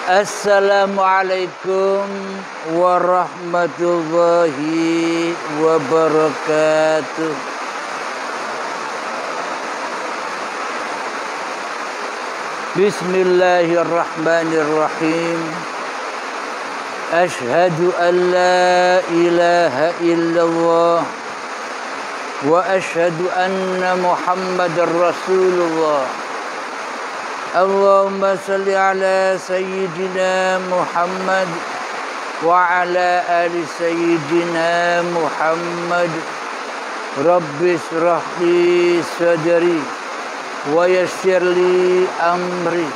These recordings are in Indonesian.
Assalamualaikum warahmatullahi wabarakatuh. Bismillahirrahmanirrahim. Ashhadu an la ilaha illallah wa ashhadu anna Muhammadar Rasulullah. Allahumma salli ala Sayyidina Muhammad wa ala ali Sayyidina Muhammad. Rabbi shrah li sadri wa yassir li amri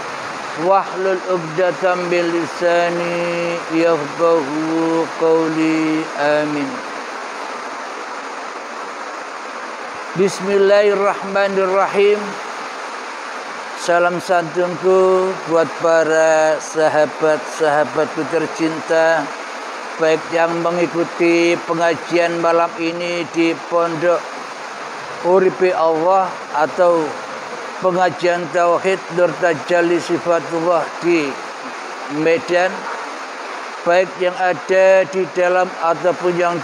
wahlul 'uqdatam min lisani yafqahu qawli. Amin. Bismillahirrahmanirrahim. Salam santunku buat para sahabat-sahabatku tercinta, baik yang mengikuti pengajian malam ini di Pondok Uripi Allah atau pengajian Tauhid Nur Tajalli Sifatullah di Medan, baik yang ada di dalam ataupun yang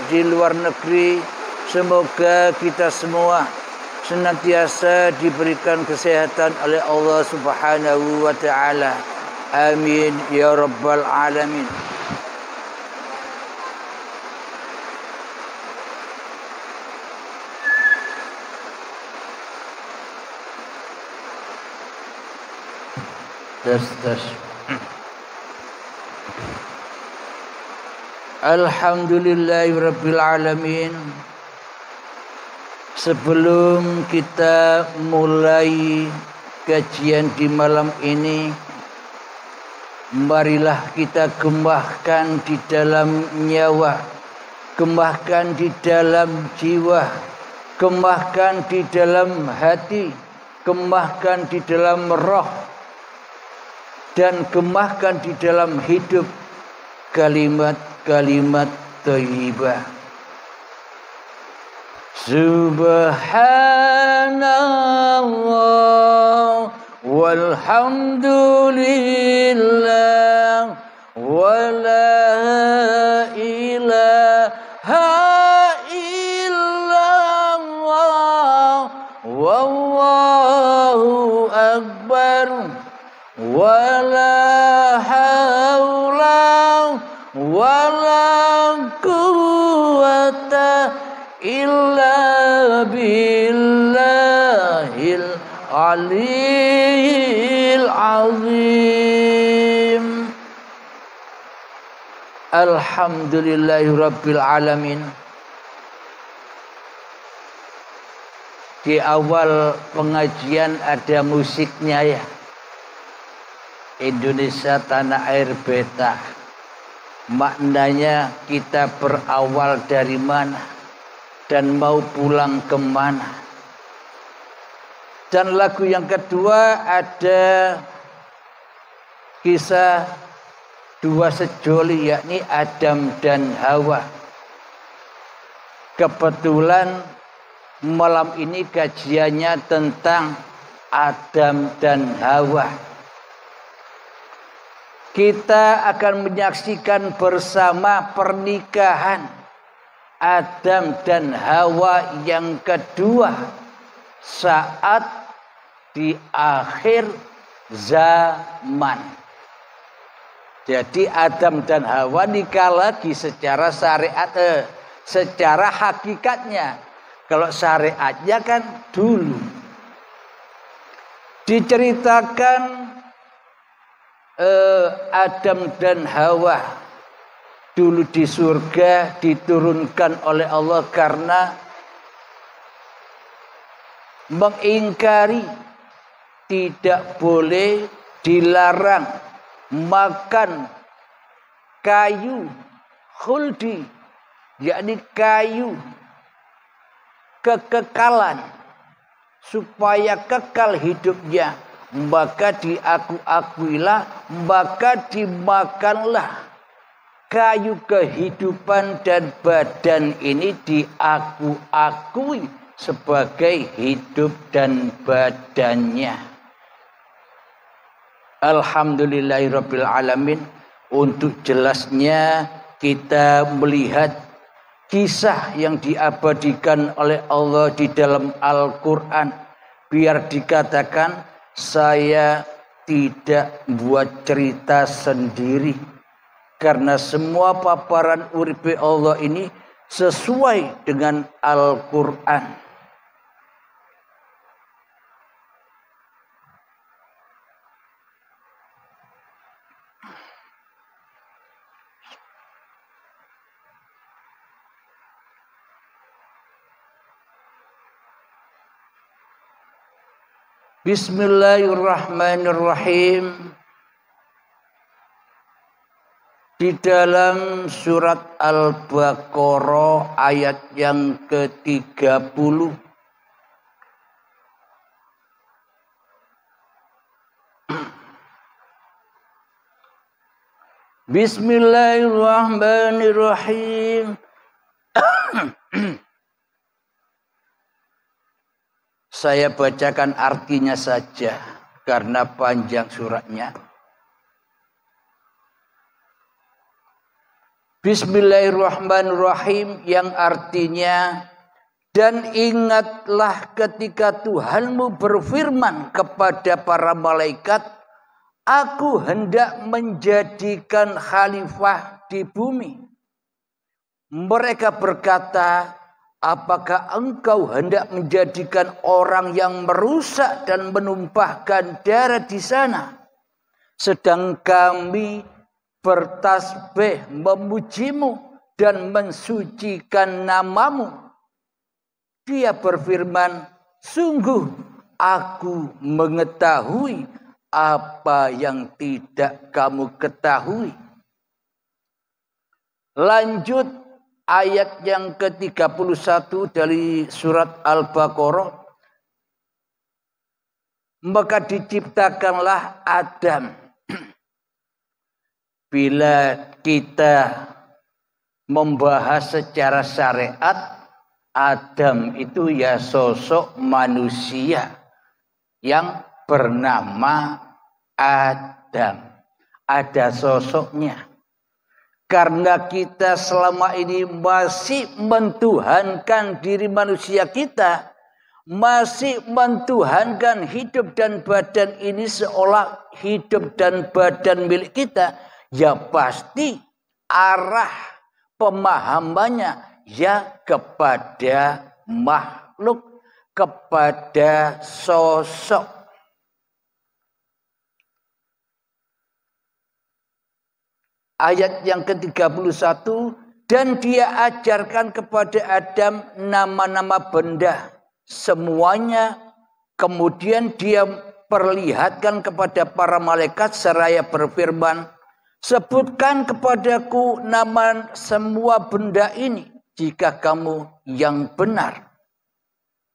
di luar negeri. Semoga kita semua senantiasa diberikan kesehatan oleh Allah Subhanahu wa ta'ala. Amin ya rabbal alamin. Tes. Alhamdulillahi rabbil alamin. Sebelum kita mulai kajian di malam ini, marilah kita gembahkan di dalam nyawa, gembahkan di dalam jiwa, gembahkan di dalam hati, gembahkan di dalam roh, dan gembahkan di dalam hidup kalimat-kalimat thayyibah. Subhanallah walhamdulillah wa la ilaha illallah wallahu akbar wa la haula wa la quwwata illa billahil aliyil azim. Alhamdulillahi rabbil alamin. Di awal pengajian ada musiknya ya. Indonesia tanah air beta. Maknanya kita berawal dari mana dan mau pulang kemana. Dan lagu yang kedua ada kisah dua sejoli, yakni Adam dan Hawa. Kebetulan malam ini kajiannya tentang Adam dan Hawa. Kita akan menyaksikan bersama pernikahan Adam dan Hawa yang kedua saat di akhir zaman. Jadi Adam dan Hawa nikah lagi secara syariat, secara hakikatnya. Kalau syariatnya kan dulu diceritakan Adam dan Hawa dulu di surga diturunkan oleh Allah karena mengingkari tidak boleh, dilarang makan kayu khuldi, yakni kayu kekekalan, supaya kekal hidupnya, maka diakuilah, maka dimakanlah kayu kehidupan, dan badan ini diakui sebagai hidup dan badannya. Alhamdulillahirabbil alamin. Untuk jelasnya kita melihat kisah yang diabadikan oleh Allah di dalam Al-Quran. Biar dikatakan saya tidak buat cerita sendiri. Karena semua paparan uripe Allah ini sesuai dengan Al-Quran. Bismillahirrahmanirrahim. Di dalam surat Al-Baqarah ayat yang ke-30. Bismillahirrahmanirrahim. Saya bacakan artinya saja karena panjang suratnya. Bismillahirrahmanirrahim yang artinya, dan ingatlah ketika Tuhanmu berfirman kepada para malaikat, aku hendak menjadikan khalifah di bumi. Mereka berkata, apakah engkau hendak menjadikan orang yang merusak dan menumpahkan darah di sana? Sedang kami bertasbih memujimu dan mensucikan namamu. Dia berfirman, sungguh aku mengetahui apa yang tidak kamu ketahui. Lanjut ayat yang ke-31 dari surat Al-Baqarah. Maka diciptakanlah Adam. Bila kita membahas secara syariat, Adam itu ya sosok manusia yang bernama Adam. Ada sosoknya. Karena kita selama ini masih mentuhankan diri manusia kita, masih mentuhankan hidup dan badan ini seolah hidup dan badan milik kita, ya pasti arah pemahamannya ya kepada makhluk, kepada sosok. Ayat yang ke-31, dan dia ajarkan kepada Adam nama-nama benda semuanya. Kemudian dia perlihatkan kepada para malaikat seraya berfirman, sebutkan kepadaku nama semua benda ini jika kamu yang benar.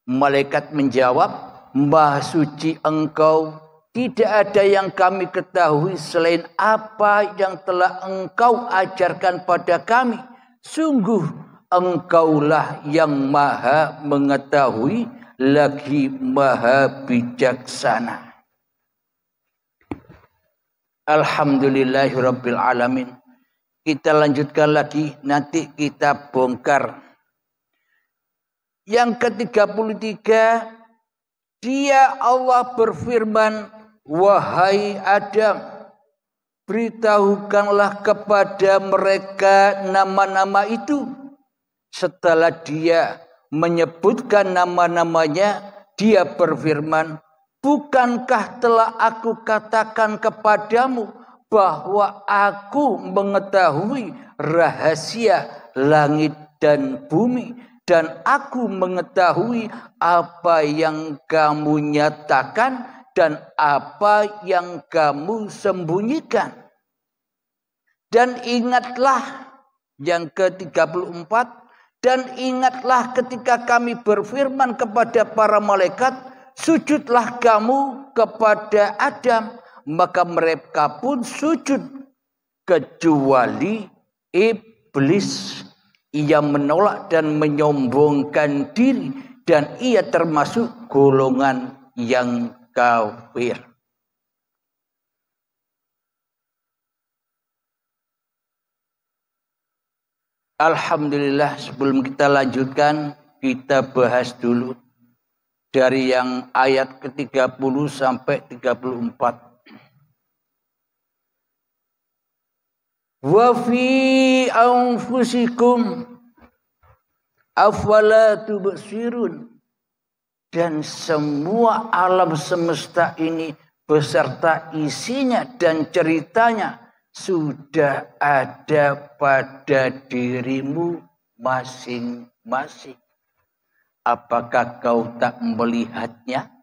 Malaikat menjawab, Maha suci engkau, tidak ada yang kami ketahui selain apa yang telah engkau ajarkan pada kami. Sungguh engkaulah yang maha mengetahui lagi maha bijaksana. Alhamdulillahirabbil alamin. Kita lanjutkan lagi, nanti kita bongkar. Yang ke-33, dia Allah berfirman, wahai Adam, beritahukanlah kepada mereka nama-nama itu. Setelah dia menyebutkan nama-namanya, dia berfirman, bukankah telah aku katakan kepadamu bahwa aku mengetahui rahasia langit dan bumi, dan aku mengetahui apa yang kamu nyatakan dan apa yang kamu sembunyikan. Dan ingatlah yang ke-34, dan ingatlah ketika kami berfirman kepada para malaikat, sujudlah kamu kepada Adam, maka mereka pun sujud kecuali iblis. Ia menolak dan menyombongkan diri, dan ia termasuk golongan yang kafir. Alhamdulillah, sebelum kita lanjutkan, kita bahas dulu dari yang ayat ke-30 sampai 34. Wa fi anfusikum afala tubsirun. Dan semua alam semesta ini beserta isinya dan ceritanya sudah ada pada dirimu masing-masing. Apakah kau tak melihatnya?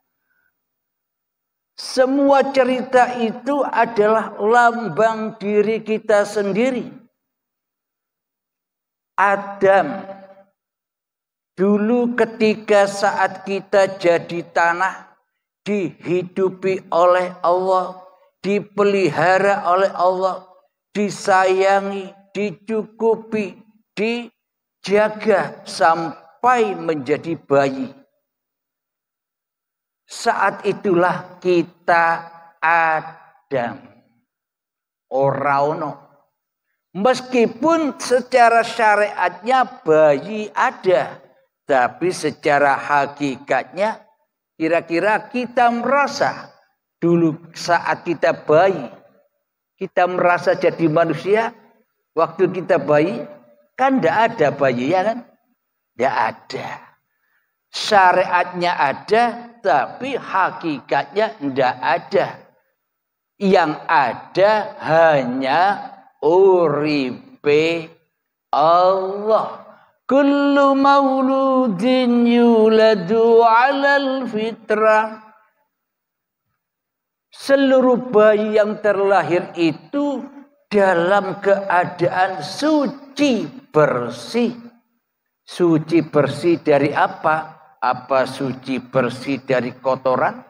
Semua cerita itu adalah lambang diri kita sendiri. Adam, dulu ketika saat kita jadi tanah, dihidupi oleh Allah, dipelihara oleh Allah, disayangi, dicukupi, dijaga sampai menjadi bayi. Saat itulah kita Adam. Ora ono. Meskipun secara syariatnya bayi ada, tapi secara hakikatnya kira-kira kita merasa dulu saat kita bayi, kita merasa jadi manusia. Waktu kita bayi, kan tidak ada bayi, ya kan? Tidak ada. Syariatnya ada, tapi hakikatnya tidak ada. Yang ada hanya uripe Allah. Kullu mauludin yuladu 'alal fitrah. Seluruh bayi yang terlahir itu dalam keadaan suci bersih. Suci bersih dari apa? Apa suci bersih dari kotoran?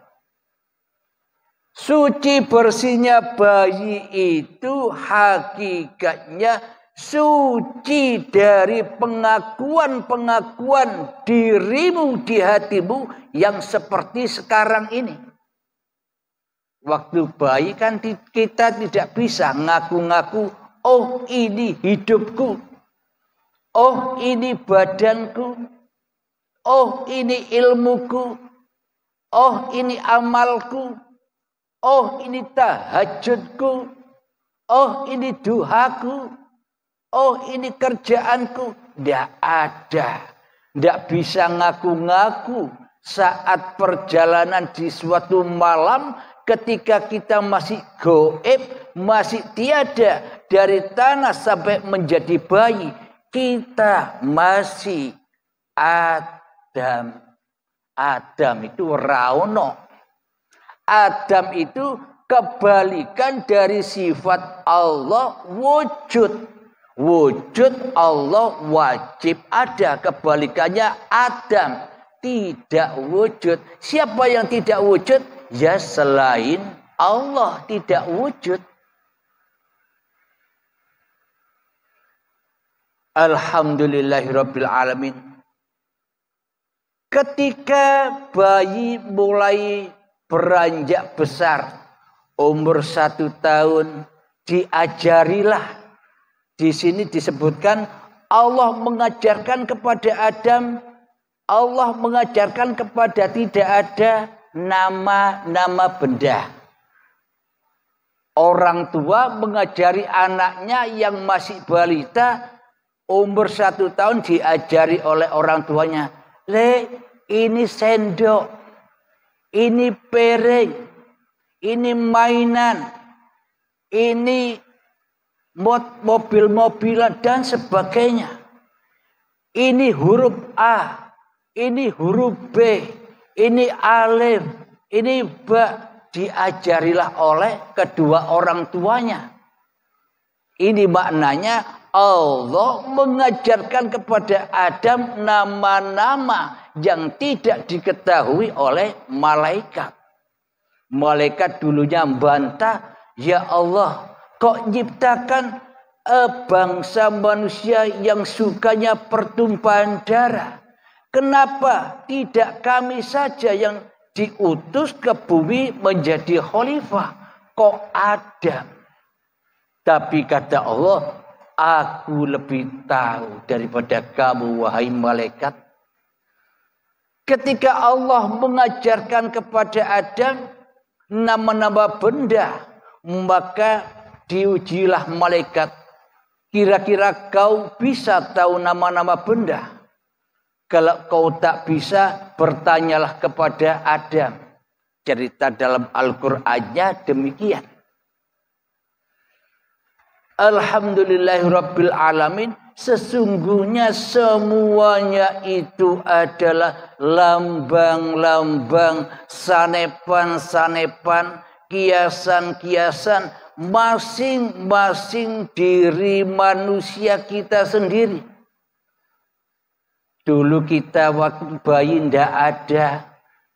Suci bersihnya bayi itu hakikatnya suci dari pengakuan-pengakuan dirimu di hatimu yang seperti sekarang ini. Waktu bayi kan kita tidak bisa ngaku-ngaku, oh ini hidupku, oh ini badanku, oh ini ilmuku, oh ini amalku, oh ini tahajudku, oh ini duhaku, oh ini kerjaanku. Tidak ada. Tidak bisa ngaku-ngaku saat perjalanan di suatu malam ketika kita masih goib, masih tiada dari tanah sampai menjadi bayi. Kita masih Adam. Adam itu raono. Adam itu kebalikan dari sifat Allah wujud. Wujud Allah wajib ada. Kebalikannya Adam tidak wujud. Siapa yang tidak wujud? Ya selain Allah tidak wujud. Alhamdulillahirabbil alamin. Ketika bayi mulai beranjak besar, umur 1 tahun, diajarilah. Di sini disebutkan Allah mengajarkan kepada Adam, Allah mengajarkan kepada tidak ada nama-nama benda. Orang tua mengajari anaknya yang masih balita, umur 1 tahun diajari oleh orang tuanya. Le, ini sendok, ini piring, ini mainan, ini mobil-mobilan dan sebagainya. Ini huruf A, ini huruf B, ini alif, ini ba. Diajarilah oleh kedua orang tuanya. Ini maknanya Allah mengajarkan kepada Adam nama-nama yang tidak diketahui oleh malaikat. Malaikat dulunya membantah, ya Allah, kok nyiptakan bangsa manusia yang sukanya pertumpahan darah? Kenapa tidak kami saja yang diutus ke bumi menjadi khalifah? Kok Adam? Tapi kata Allah, Aku lebih tahu daripada kamu, wahai malaikat. Ketika Allah mengajarkan kepada Adam nama-nama benda, maka diujilah malaikat. Kira-kira kau bisa tahu nama-nama benda? Kalau kau tak bisa, bertanyalah kepada Adam. Cerita dalam Al-Qur'annya demikian. Alhamdulillahirabbil alamin. Sesungguhnya semuanya itu adalah lambang-lambang, sanepan-sanepan, kiasan-kiasan masing-masing diri manusia kita sendiri. Dulu kita waktu bayi ndak ada,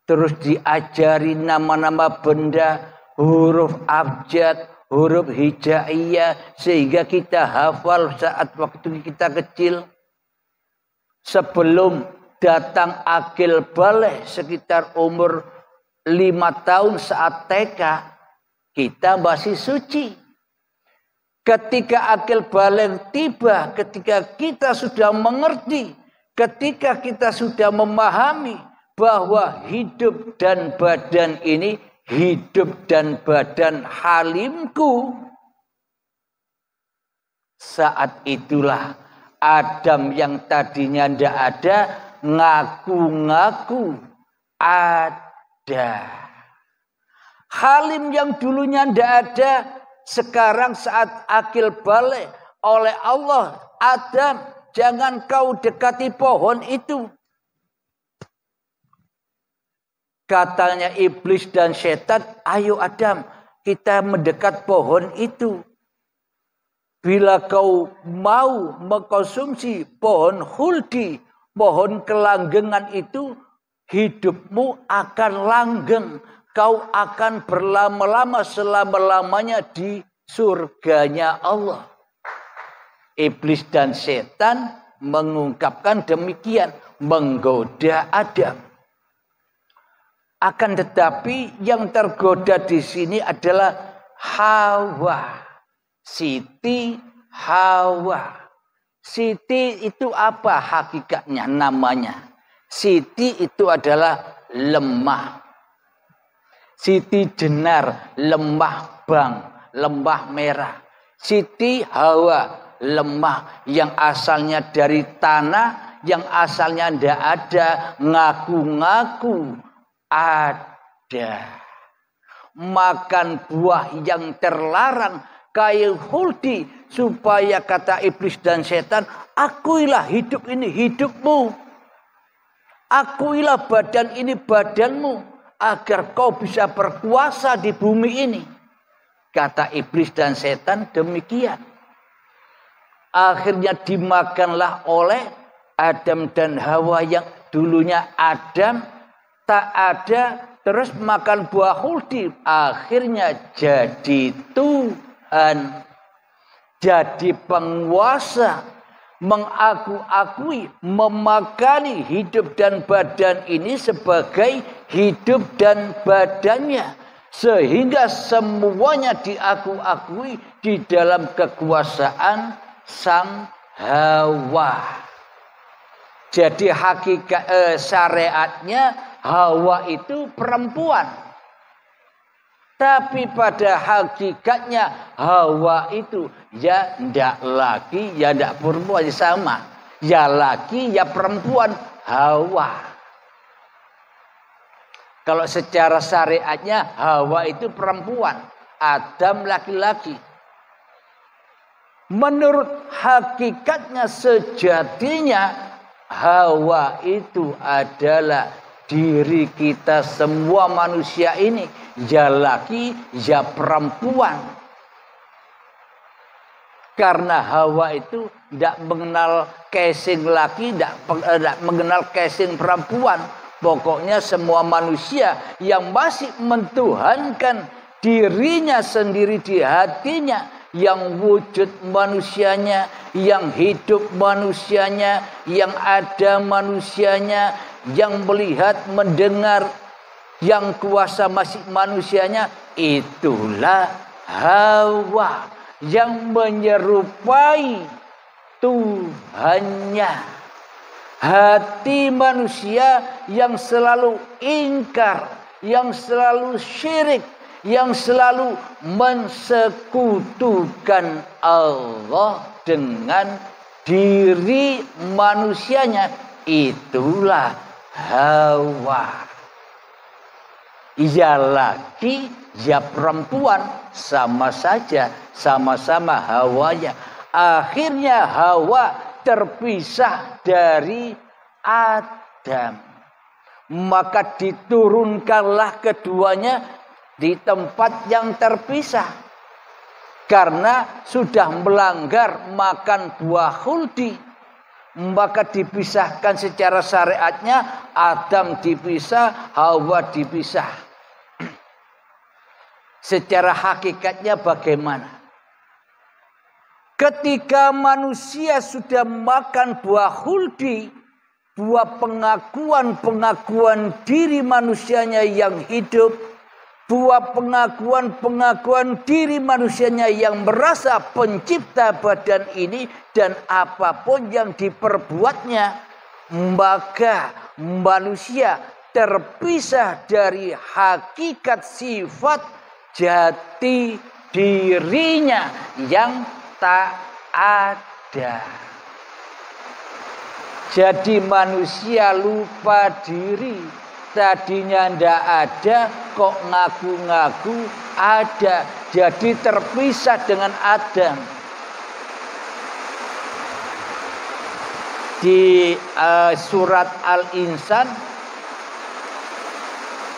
terus diajari nama-nama benda, huruf abjad, huruf hijaiyah, sehingga kita hafal saat waktu kita kecil. Sebelum datang akil baligh sekitar umur 5 tahun saat TK, kita masih suci. Ketika akil baligh tiba, ketika kita sudah mengerti, ketika kita sudah memahami bahwa hidup dan badan ini, hidup dan badan halimku, saat itulah Adam yang tadinya tidak ada ngaku-ngaku ada. Halim yang dulunya tidak ada, sekarang saat akil baligh oleh Allah, Adam, jangan kau dekati pohon itu. Katanya iblis dan setan, ayo Adam, kita mendekat pohon itu. Bila kau mau mengkonsumsi pohon khuldi, pohon kelanggengan itu, hidupmu akan langgeng. Kau akan berlama-lama selama-lamanya di surganya Allah. Iblis dan setan mengungkapkan demikian, menggoda Adam. Akan tetapi yang tergoda di sini adalah Hawa. Siti Hawa. Siti itu apa hakikatnya namanya? Siti itu adalah lemah. Siti Jenar, lemah bang, lemah merah. Siti Hawa, lemah yang asalnya dari tanah, yang asalnya tidak ada, ngaku-ngaku ada. Makan buah yang terlarang, kayu khuldi, supaya kata iblis dan setan, akuilah hidup ini hidupmu, akuilah badan ini badanmu, agar kau bisa berkuasa di bumi ini. Kata iblis dan setan demikian. Akhirnya dimakanlah oleh Adam dan Hawa, yang dulunya Adam tak ada, terus makan buah khuldi, akhirnya jadi Tuhan, jadi penguasa, mengaku-akui, memakani hidup dan badan ini sebagai hidup dan badannya, sehingga semuanya diaku-akui di dalam kekuasaan sang Hawa. Jadi hakikat syariatnya Hawa itu perempuan. Tapi pada hakikatnya Hawa itu ya ndak laki, ya ndak perempuan, sama. Ya laki, ya perempuan, Hawa. Kalau secara syariatnya Hawa itu perempuan, Adam laki-laki. Menurut hakikatnya sejatinya Hawa itu adalah diri kita semua manusia ini, ya laki, ya perempuan. Karena Hawa itu tidak mengenal casing laki, tidak mengenal casing perempuan. Pokoknya semua manusia yang masih mentuhankan dirinya sendiri di hatinya, yang wujud manusianya, yang hidup manusianya, yang ada manusianya, yang melihat, mendengar, yang kuasa masih manusianya, itulah Hawa. yang menyerupai Tuhannya. Hati manusia yang selalu ingkar, yang selalu syirik, yang selalu mensekutukan Allah dengan diri manusianya, itulah Hawa. Ia laki, ya perempuan, sama saja, sama-sama hawanya. Akhirnya Hawa terpisah dari Adam. Maka diturunkanlah keduanya di tempat yang terpisah. Karena sudah melanggar makan buah khuldi. Maka dipisahkan secara syariatnya, Adam dipisah, Hawa dipisah. Secara hakikatnya bagaimana? Ketika manusia sudah makan buah khuldi, buah pengakuan diri manusianya yang hidup, buah pengakuan diri manusianya yang merasa pencipta badan ini dan apapun yang diperbuatnya, maka manusia terpisah dari hakikat sifat jati dirinya yang tak ada. Jadi manusia lupa diri. Tadinya ndak ada, kok ngaku-ngaku ada. Jadi terpisah dengan Adam. Di surat Al-Insan,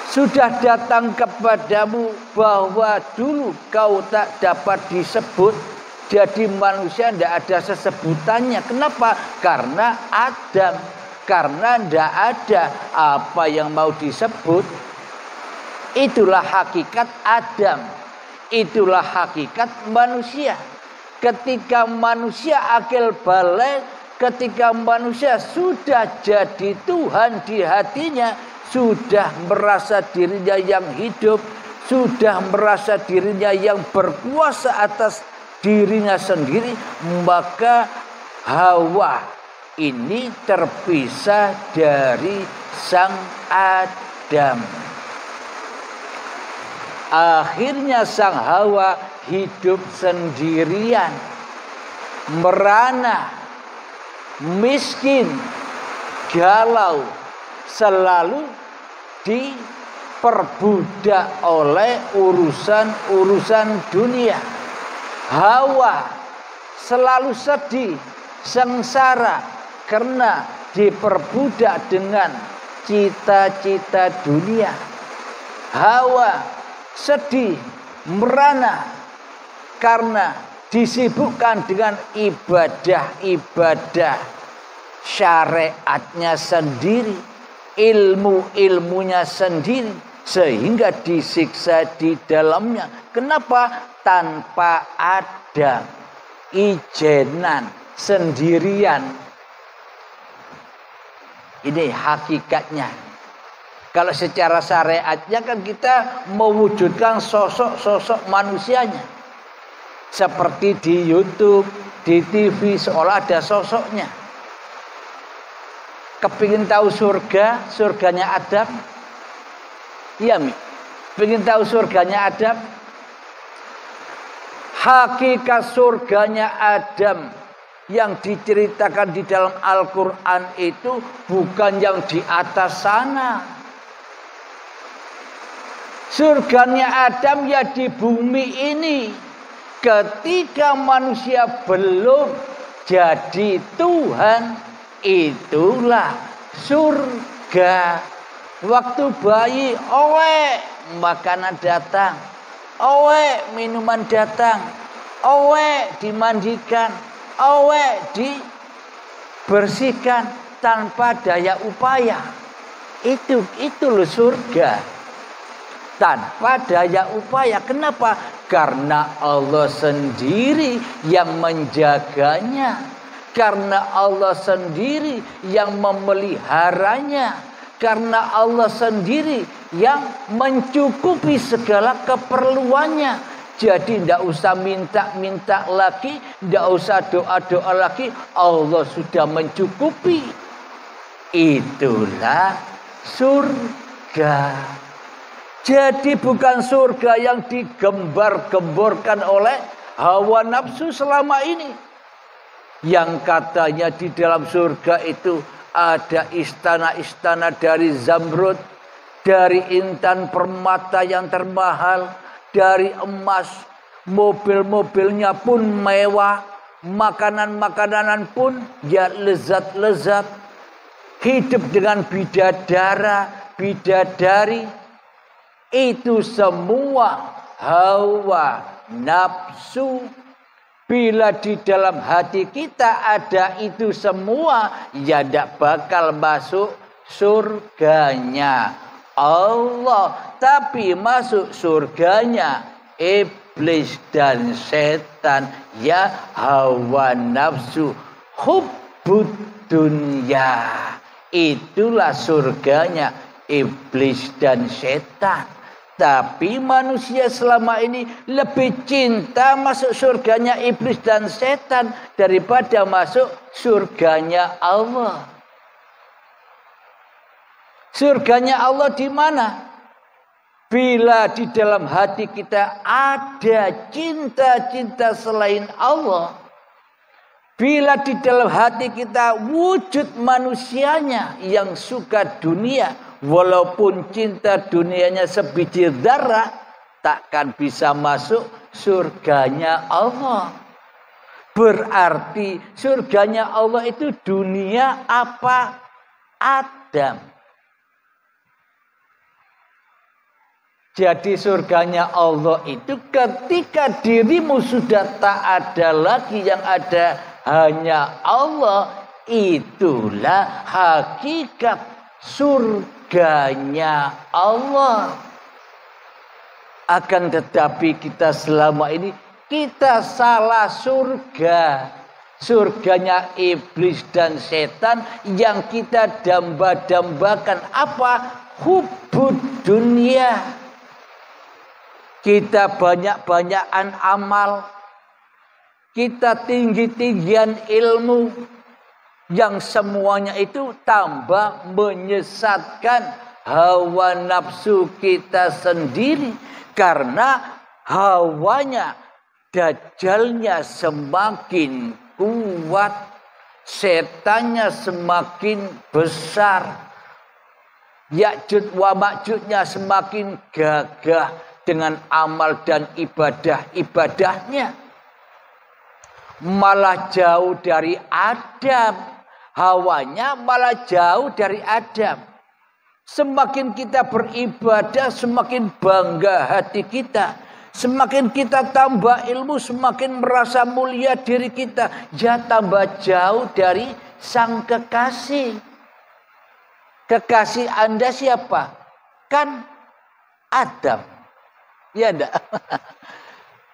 sudah datang kepadamu bahwa dulu kau tak dapat disebut. Jadi manusia tidak ada sesebutannya. Kenapa? Karena Adam. Karena tidak ada apa yang mau disebut. Itulah hakikat Adam. Itulah hakikat manusia. Ketika manusia akil balik, ketika manusia sudah jadi Tuhan di hatinya, sudah merasa dirinya yang hidup, sudah merasa dirinya yang berkuasa atas dirinya sendiri, maka Hawa ini terpisah dari sang Adam. Akhirnya sang Hawa hidup sendirian, merana, miskin, galau, selalu diperbudak oleh urusan dunia. Hawa selalu sedih, sengsara karena diperbudak dengan cita-cita dunia. Hawa sedih, merana karena disibukkan dengan ibadah-ibadah syariatnya sendiri, ilmu-ilmunya sendiri, sehingga disiksa di dalamnya. Kenapa? Tanpa ada ijenan, sendirian. Ini hakikatnya. Kalau secara syariatnya kan kita mewujudkan sosok-sosok manusianya. Seperti di YouTube, di TV, seolah ada sosoknya. Kepingin tahu surga, surganya Adam? Iya, Mi. Pengen tahu surganya Adam? Hakikat surganya Adam yang diceritakan di dalam Al-Quran itu bukan yang di atas sana. Surganya Adam ya di bumi ini. Ketika manusia belum jadi Tuhan, itulah surga. Waktu bayi, makanan datang, minuman datang, dimandikan, dibersihkan tanpa daya upaya. Itu loh surga. Tanpa daya upaya. Kenapa? Karena Allah sendiri yang menjaganya. Karena Allah sendiri yang memeliharanya. Karena Allah sendiri yang mencukupi segala keperluannya. Jadi tidak usah minta-minta lagi, tidak usah doa-doa lagi. Allah sudah mencukupi. Itulah surga. Jadi bukan surga yang digembar-gemborkan oleh hawa nafsu selama ini. Yang katanya di dalam surga itu ada istana-istana dari zamrud, dari intan permata yang termahal, dari emas, mobil-mobilnya pun mewah, makanan-makanan pun ya lezat-lezat, hidup dengan bidadari, itu semua hawa nafsu. Bila di dalam hati kita ada itu semua, ya tidak bakal masuk surganya Allah, tapi masuk surganya iblis dan setan, ya hawa nafsu, hubbud dunya. Itulah surganya iblis dan setan. Tapi manusia selama ini lebih cinta masuk surganya iblis dan setan daripada masuk surganya Allah. Surganya Allah di mana? Bila di dalam hati kita ada cinta-cinta selain Allah. Bila di dalam hati kita wujud manusianya yang suka dunia, walaupun cinta dunianya sebiji darah, takkan bisa masuk surganya Allah. Berarti surganya Allah itu dunia apa? Adam. Jadi surganya Allah itu ketika dirimu sudah tak ada lagi, yang ada hanya Allah. Itulah hakikat surganya Allah. Akan tetapi kita selama ini kita salah surga. Surganya iblis dan setan yang kita damba-dambakan apa? Hubbud dunia. Kita banyak-banyakan amal, kita tinggi-tinggian ilmu, yang semuanya itu tambah menyesatkan hawa nafsu kita sendiri. Karena hawanya, dajalnya semakin kuat, setannya semakin besar, Ya'juj wa Ma'jujnya semakin gagah dengan amal dan ibadah-ibadahnya. Malah jauh dari Adam. Hawanya malah jauh dari Adam. Semakin kita beribadah, semakin bangga hati kita. Semakin kita tambah ilmu, semakin merasa mulia diri kita. Ya tambah jauh dari sang kekasih. Kekasih Anda siapa? Kan Adam. Ya enggak?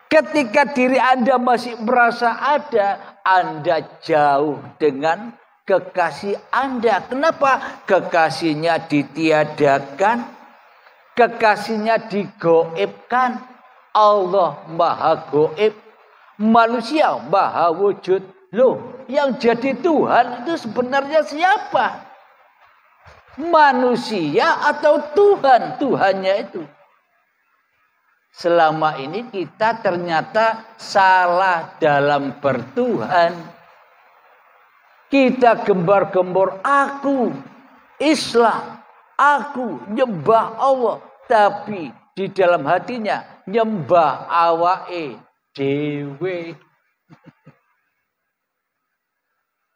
Ketika diri Anda masih merasa ada, Anda jauh dengan kekasih Anda. Kenapa? Kekasihnya ditiadakan, kekasihnya digoibkan. Allah maha goib, manusia maha wujud. Loh, yang jadi Tuhan itu sebenarnya siapa? Manusia atau Tuhan? Tuhannya itu. Selama ini kita ternyata salah dalam bertuhan. Kita gembar-gembor, aku Islam, aku nyembah Allah. Tapi di dalam hatinya nyembah awake dewe.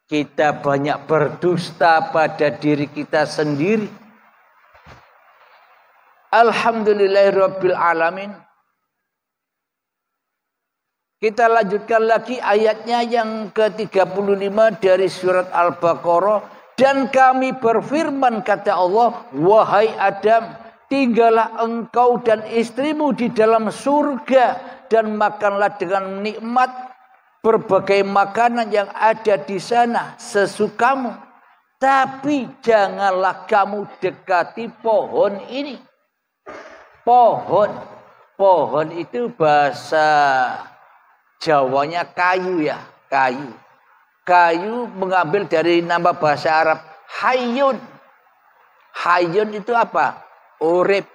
Kita banyak berdusta pada diri kita sendiri. Alhamdulillahirabbil alamin. Kita lanjutkan lagi ayatnya yang ke-35 dari surat Al-Baqarah. Dan kami berfirman, kata Allah, wahai Adam, tinggallah engkau dan istrimu di dalam surga dan makanlah dengan nikmat berbagai makanan yang ada di sana sesukamu. Tapi janganlah kamu dekati pohon ini. Pohon pohon itu bahasa Jawanya kayu ya, kayu. Kayu mengambil dari nama bahasa Arab hayyun. Hayyun itu apa? Urip,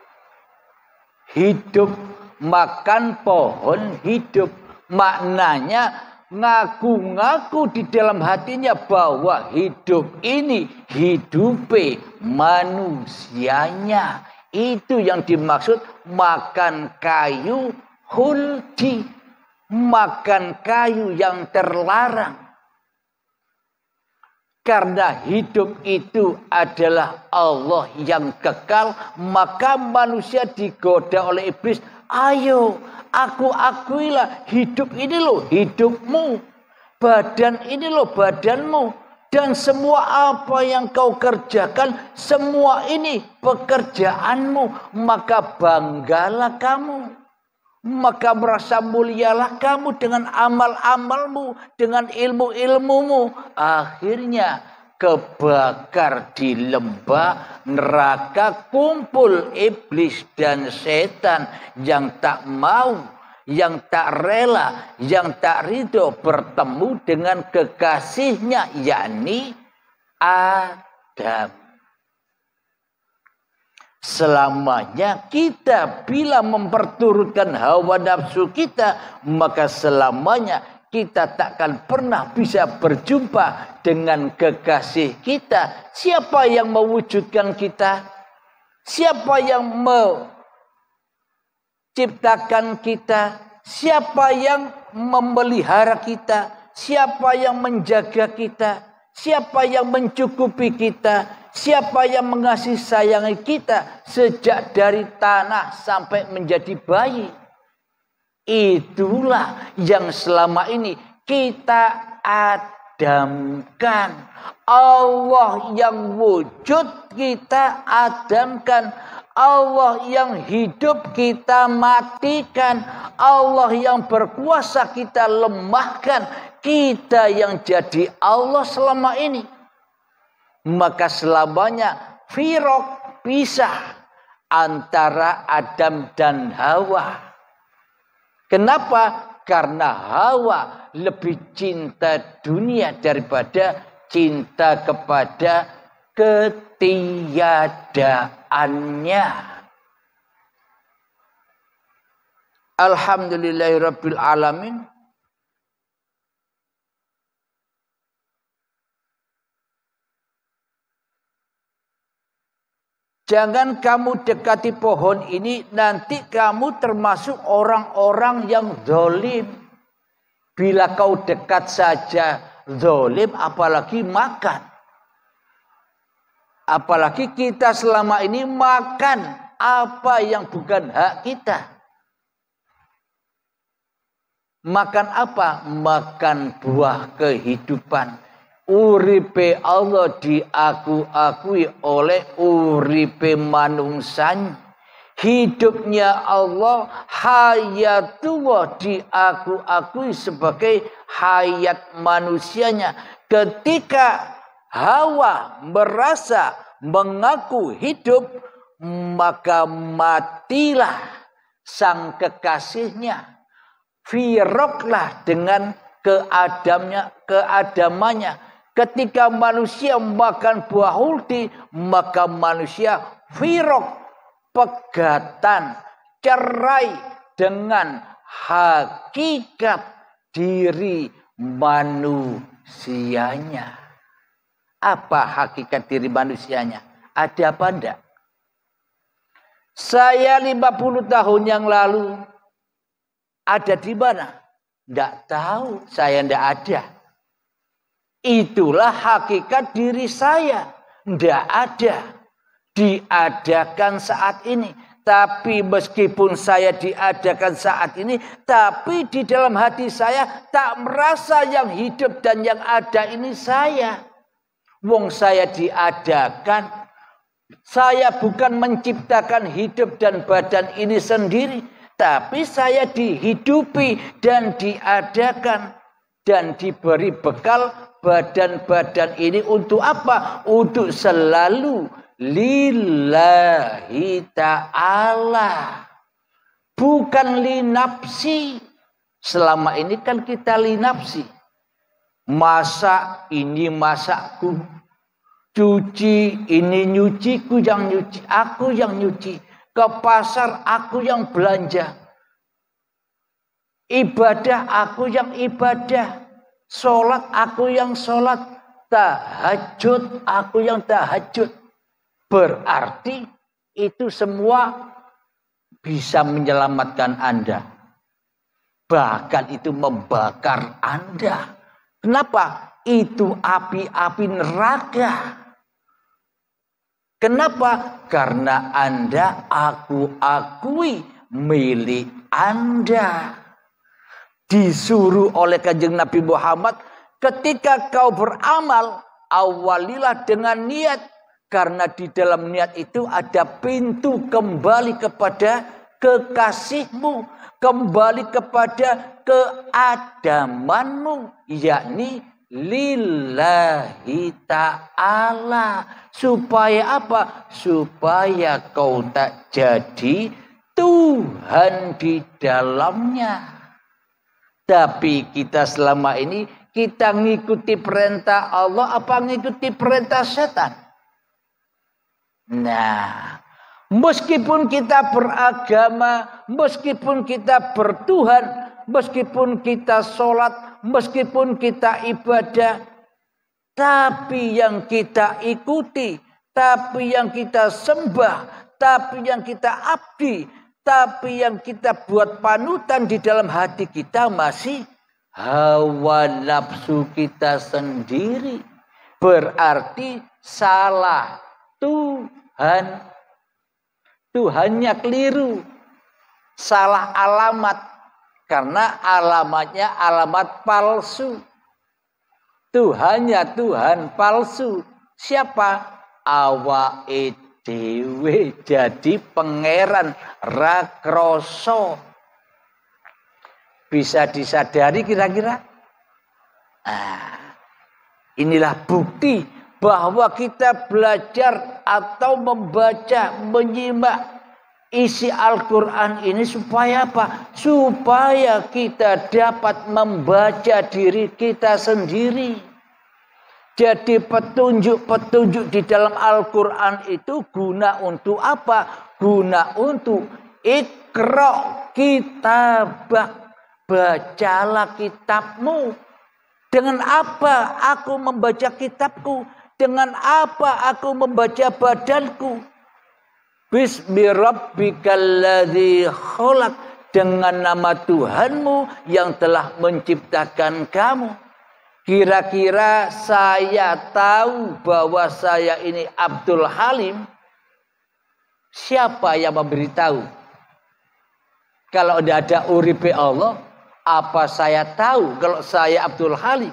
hidup. Makan pohon hidup. Maknanya ngaku-ngaku di dalam hatinya bahwa hidup ini hidupe manusianya. Itu yang dimaksud makan kayu huldi. Makan kayu yang terlarang. Karena hidup itu adalah Allah yang kekal, maka manusia digoda oleh iblis. Ayo, akuilah hidup ini loh hidupmu. Badan ini loh badanmu. Dan semua apa yang kau kerjakan, semua ini pekerjaanmu. Maka banggalah kamu. Maka merasa mulialah kamu dengan amal-amalmu, dengan ilmu-ilmumu. Akhirnya kebakar di lembah neraka, kumpul iblis dan setan yang tak mau, yang tak rela, yang tak ridho bertemu dengan kekasihnya, yakni Adam. Selamanya kita bila memperturutkan hawa nafsu kita, maka selamanya kita takkan pernah bisa berjumpa dengan kekasih kita. Siapa yang mewujudkan kita? Siapa yang menciptakan kita? Siapa yang memelihara kita? Siapa yang menjaga kita? Siapa yang mencukupi kita? Siapa yang mengasihi sayangi kita sejak dari tanah sampai menjadi bayi? Itulah yang selama ini kita adamkan. Allah yang wujud kita adamkan. Allah yang hidup kita matikan. Allah yang berkuasa kita lemahkan. Kita yang jadi Allah selama ini. Maka selamanya firaq, pisah antara Adam dan Hawa. Kenapa? Karena Hawa lebih cinta dunia daripada cinta kepada ketiadaannya. Alhamdulillahirabbil alamin. Jangan kamu dekati pohon ini, nanti kamu termasuk orang-orang yang zalim. Bila kau dekat saja zalim, apalagi makan. Apalagi kita selama ini makan apa yang bukan hak kita. Makan apa? Makan buah kehidupan. Uripe Allah diakui oleh uripe manungsan. Hidupnya Allah, hayatullah diakui sebagai hayat manusianya. Ketika Hawa merasa mengaku hidup, maka matilah sang kekasihnya. Firaqlah dengan keadamannya. Ketika manusia makan buah huldi, maka manusia firaq, pegatan, cerai dengan hakikat diri manusianya. Apa hakikat diri manusianya? Ada apa enggak? Saya 50 tahun yang lalu ada di mana? Enggak tahu, saya enggak ada. Itulah hakikat diri saya. Enggak ada. Diadakan saat ini. Tapi meskipun saya diadakan saat ini, tapi di dalam hati saya tak merasa yang hidup dan yang ada ini saya. Wong saya diadakan. Saya bukan menciptakan hidup dan badan ini sendiri. Tapi saya dihidupi dan diadakan. Dan diberi bekal badan-badan ini untuk apa? Untuk selalu lillahi ta'ala. Bukan linapsi. Selama ini kan kita linapsi. Masak, ini masakku. Cuci, ini nyuciku yang nyuci. Aku yang nyuci. Ke pasar, aku yang belanja. Ibadah, aku yang ibadah. Sholat, aku yang sholat. Tahajud, aku yang tahajud. Berarti itu semua bisa menyelamatkan Anda. Bahkan itu membakar Anda. Kenapa? Itu api-api neraka. Kenapa? Karena Anda aku akui milik Anda. Disuruh oleh Kanjeng Nabi Muhammad, ketika kau beramal, awalilah dengan niat. Karena di dalam niat itu ada pintu kembali kepada kekasihmu. Kembali kepada keadamanmu, yakni lillahi ta'ala. Supaya apa? Supaya kau tak jadi Tuhan di dalamnya. Tapi kita selama ini, kita ngikuti perintah Allah apa ngikuti perintah setan? Nah, meskipun kita beragama, meskipun kita bertuhan, meskipun kita sholat, meskipun kita ibadah, tapi yang kita ikuti, tapi yang kita sembah, tapi yang kita abdi, tapi yang kita buat panutan di dalam hati kita masih hawa nafsu kita sendiri. Berarti salah Tuhan. Tuhannya keliru, salah alamat, karena alamatnya alamat palsu. Tuhannya Tuhan palsu. Siapa? Awake dhewe jadi pangeran rakroso. Bisa disadari kira-kira? Inilah bukti bahwa kita belajar atau membaca, menyimak isi Al-Quran ini supaya apa? Supaya kita dapat membaca diri kita sendiri. Jadi petunjuk-petunjuk di dalam Al-Quran itu guna untuk apa? Guna untuk ikra kitabak. Bacalah kitabmu. Dengan apa aku membaca kitabku? Dengan apa aku membaca badanku? Bismi rabbikal ladzi khalaq. Dengan nama Tuhanmu yang telah menciptakan kamu. Kira-kira saya tahu bahwa saya ini Abdul Halim. Siapa yang memberitahu? Kalau tidak ada uripe Allah, apa saya tahu kalau saya Abdul Halim?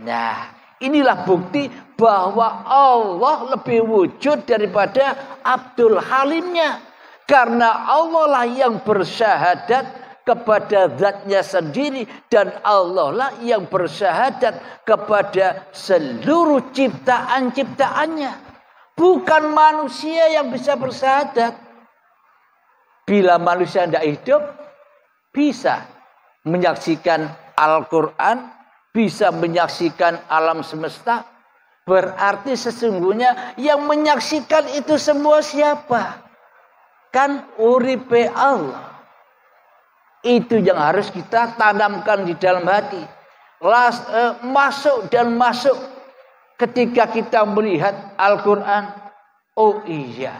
Nah, inilah bukti bahwa Allah lebih wujud daripada Abdul Halimnya. Karena Allah lah yang bersyahadat kepada zatnya sendiri. Dan Allah lah yang bersyahadat kepada seluruh ciptaan-ciptaannya. Bukan manusia yang bisa bersyahadat. Bila manusia tidak hidup, bisa menyaksikan Al-Quran, bisa menyaksikan alam semesta. Berarti sesungguhnya yang menyaksikan itu semua siapa? Kan uripe Allah. Itu yang harus kita tanamkan di dalam hati. Masuk dan masuk ketika kita melihat Al-Quran. Oh iya,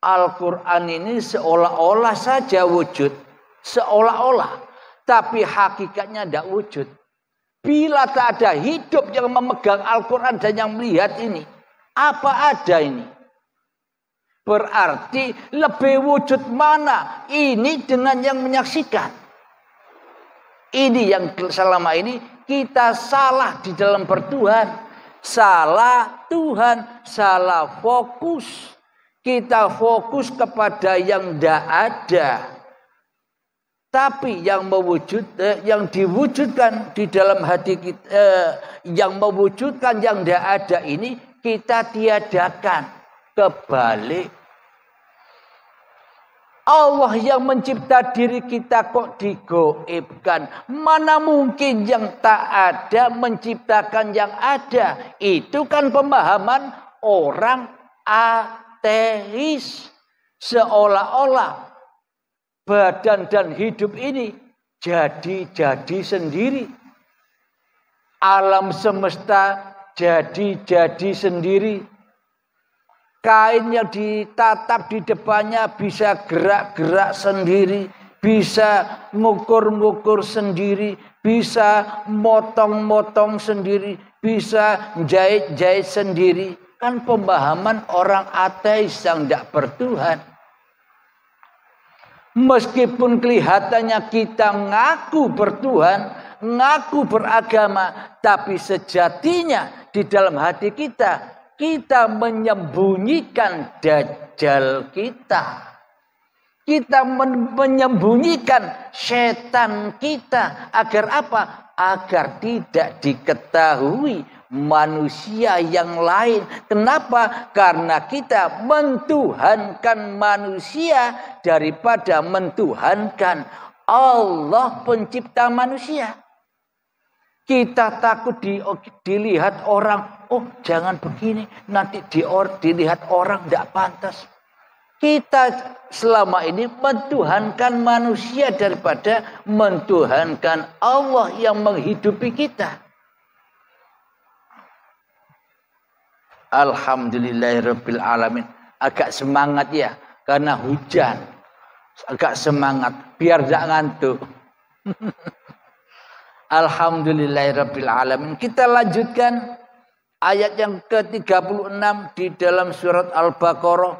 Al-Quran ini seolah-olah saja wujud. Seolah-olah. Tapi hakikatnya tidak wujud. Bila tak ada hidup yang memegang Al-Quran dan yang melihat ini. Apa ada ini? Berarti lebih wujud mana? Ini dengan yang menyaksikan. Ini yang selama ini kita salah di dalam bertuhan. Salah Tuhan, salah fokus. Kita fokus kepada yang tidak ada. Tapi yang yang diwujudkan di dalam hati kita, yang mewujudkan yang tidak ada ini kita tiadakan. Kebalik. Allah yang mencipta diri kita kok digoibkan. Mana mungkin yang tak ada menciptakan yang ada. Itu kan pemahaman orang ateis. Seolah-olah badan dan hidup ini jadi sendiri. Alam semesta jadi sendiri. Kain yang ditatap di depannya bisa gerak-gerak sendiri, bisa ngukur-ngukur sendiri, bisa motong-motong sendiri, bisa jahit-jahit sendiri. Kan pemahaman orang ateis yang tidak bertuhan. Meskipun kelihatannya kita ngaku bertuhan, ngaku beragama, tapi sejatinya di dalam hati kita menyembunyikan dajjal kita. Kita menyembunyikan setan kita. Agar apa? Agar tidak diketahui manusia yang lain. Kenapa? Karena kita mentuhankan manusia daripada mentuhankan Allah pencipta manusia. Kita takut dilihat orang, oh jangan begini, nanti dilihat orang tidak pantas. Kita selama ini mentuhankan manusia daripada mentuhankan Allah yang menghidupi kita. Alhamdulillahirabbil alamin. Agak semangat ya, karena hujan. Agak semangat, biar tidak ngantuk. Alhamdulillahirabbil alamin. Kita lanjutkan ayat yang ke-36 di dalam surat Al-Baqarah.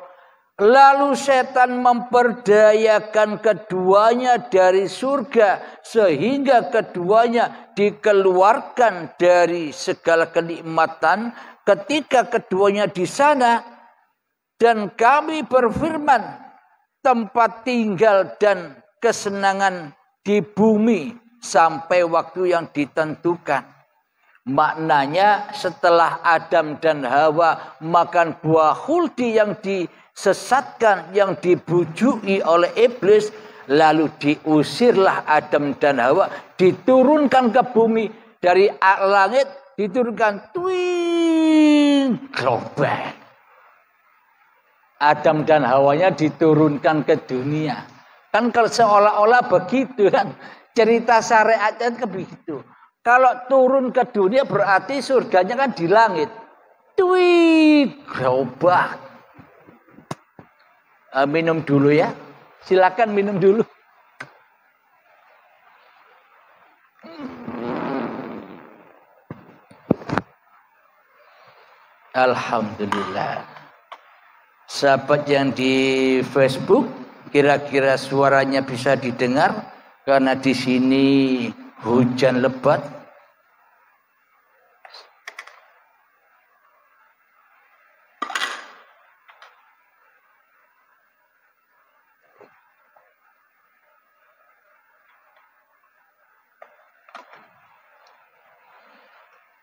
Lalu setan memperdayakan keduanya dari surga sehingga keduanya dikeluarkan dari segala kenikmatan ketika keduanya di sana, dan kami berfirman, tempat tinggal dan kesenangan di bumi sampai waktu yang ditentukan. Maknanya setelah Adam dan Hawa makan buah khuldi yang disesatkan, yang dibujuki oleh iblis, lalu diusirlah Adam dan Hawa, diturunkan ke bumi dari langit, diturunkan global. Adam dan Hawanya diturunkan ke dunia. Kan kalau seolah-olah begitu kan. Cerita syariatnya kan begitu. Kalau turun ke dunia berarti surganya kan di langit. Global. Minum dulu ya. Silakan minum dulu. Alhamdulillah. Sahabat yang di Facebook, kira-kira suaranya bisa didengar karena di sini hujan lebat.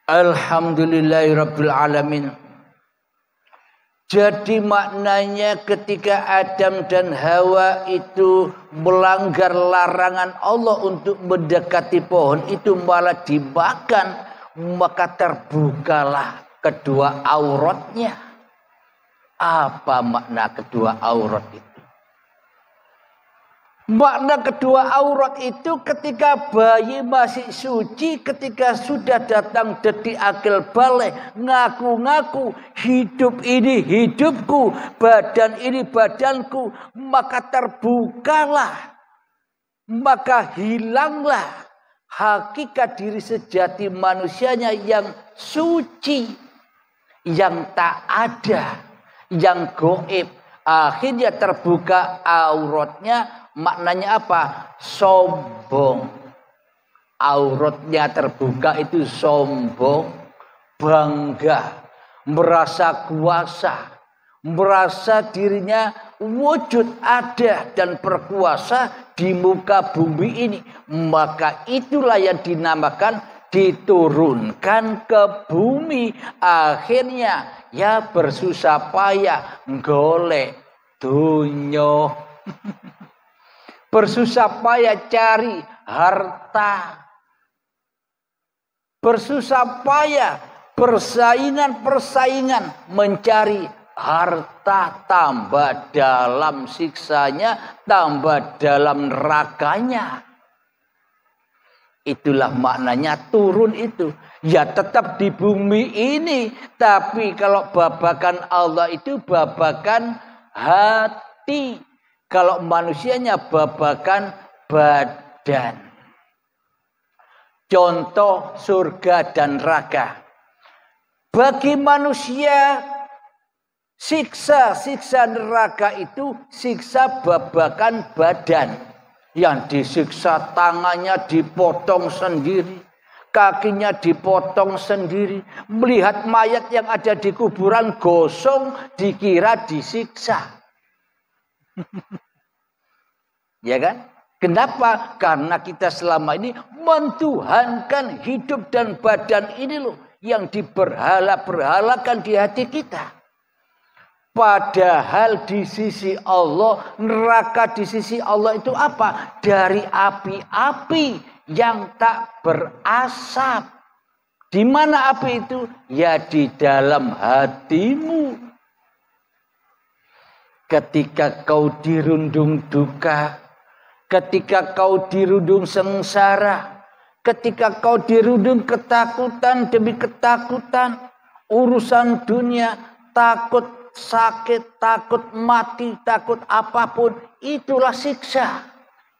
Alhamdulillahirabbil alamin. Jadi maknanya ketika Adam dan Hawa itu melanggar larangan Allah untuk mendekati pohon itu malah dimakan, maka terbukalah kedua auratnya. Apa makna kedua aurat itu? Makna kedua aurat itu ketika bayi masih suci, ketika sudah datang detik akil balik, ngaku-ngaku hidup ini hidupku, badan ini badanku, maka terbukalah, maka hilanglah hakikat diri sejati manusianya yang suci, yang tak ada, yang gaib. Akhirnya terbuka auratnya. Maknanya apa? Sombong. Auratnya terbuka itu sombong, bangga, merasa kuasa, merasa dirinya wujud ada dan berkuasa di muka bumi ini. Maka itulah yang dinamakan diturunkan ke bumi. Akhirnya ya bersusah payah golek dunyo. bersusah payah cari harta, bersusah payah persaingan mencari harta, tambah dalam siksanya, tambah dalam nerakanya. Itulah maknanya turun itu. Ya tetap di bumi ini, tapi kalau babakan Allah itu babakan hati. Kalau manusianya babakan badan. Contoh surga dan neraka. Bagi manusia, siksa neraka itu siksa babakan badan. Yang disiksa tangannya dipotong sendiri, kakinya dipotong sendiri. Melihat mayat yang ada di kuburan gosong dikira disiksa. Ya kan? Kenapa? Karena kita selama ini mentuhankan hidup dan badan ini loh yang diberhala-berhalakan di hati kita. Padahal di sisi Allah, neraka di sisi Allah itu apa? Dari api-api yang tak berasap. Di mana api itu? Ya di dalam hatimu. Ketika kau dirundung duka, ketika kau dirundung sengsara, ketika kau dirundung ketakutan demi ketakutan, urusan dunia, takut sakit, takut mati, takut apapun, itulah siksa.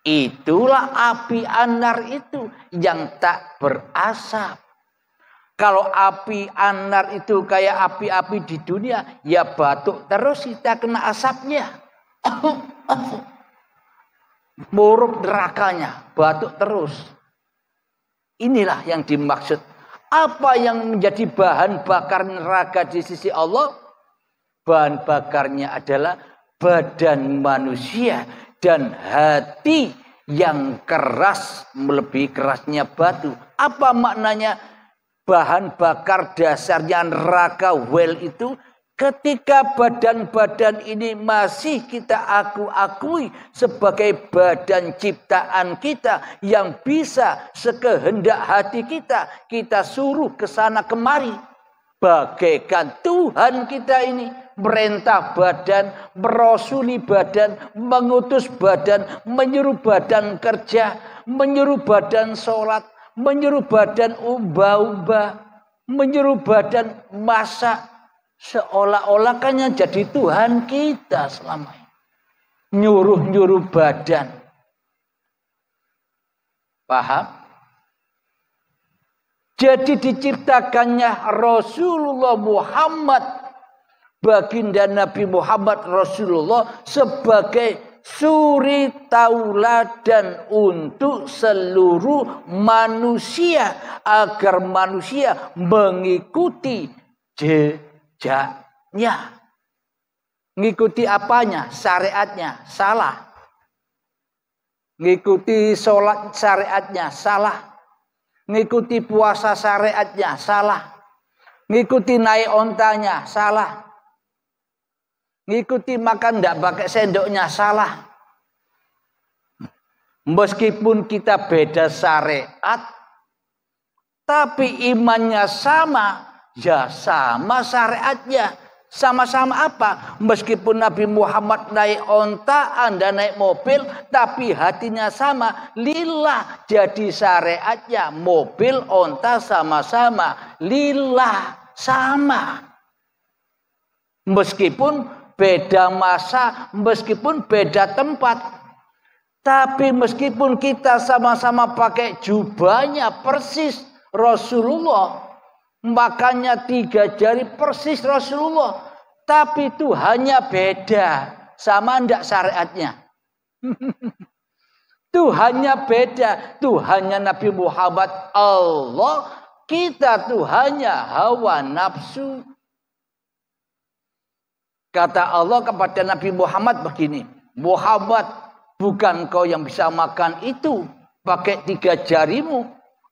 Itulah api anar itu yang tak berasap. Kalau api anar itu kayak api-api di dunia, ya batuk terus kita kena asapnya. Muruk nerakanya, batuk terus. Inilah yang dimaksud. Apa yang menjadi bahan bakar neraka di sisi Allah? Bahan bakarnya adalah badan manusia dan hati yang keras melebihi kerasnya batu. Apa maknanya? Bahan bakar dasarnya neraka well itu ketika badan-badan ini masih kita akui sebagai badan ciptaan kita yang bisa sekehendak hati kita, kita suruh ke sana kemari. Bagaikan Tuhan kita ini merintah badan, merosuli badan, mengutus badan, menyuruh badan kerja, menyuruh badan sholat, menyuruh badan umba-umba, menyuruh badan masak. Seolah-olah kan yang jadi Tuhan kita selama ini. Nyuruh-nyuruh badan. Paham? Jadi diciptakannya Rasulullah Muhammad, baginda Nabi Muhammad Rasulullah sebagai suri tauladan untuk seluruh manusia agar manusia mengikuti jejaknya. Ngikuti apanya? Syariatnya salah. Ngikuti sholat syariatnya salah. Ngikuti puasa syariatnya salah. Ngikuti naik ontanya salah. Ngikuti makan tidak pakai sendoknya salah. Meskipun kita beda syariat, tapi imannya sama, ya sama syariatnya. Sama-sama apa? Meskipun Nabi Muhammad naik onta, Anda naik mobil, tapi hatinya sama. Lillah, jadi syariatnya mobil, onta sama-sama. Lillah, sama. Meskipun beda masa, meskipun beda tempat. Tapi meskipun kita sama-sama pakai jubahnya persis Rasulullah, makanya 3 jari persis Rasulullah, tapi Tuhannya beda. Sama enggak syariatnya? Tuhannya beda. Tuhannya Nabi Muhammad Allah, kita Tuhannya hawa nafsu. Kata Allah kepada Nabi Muhammad begini, Muhammad, bukan kau yang bisa makan itu pakai 3 jarimu.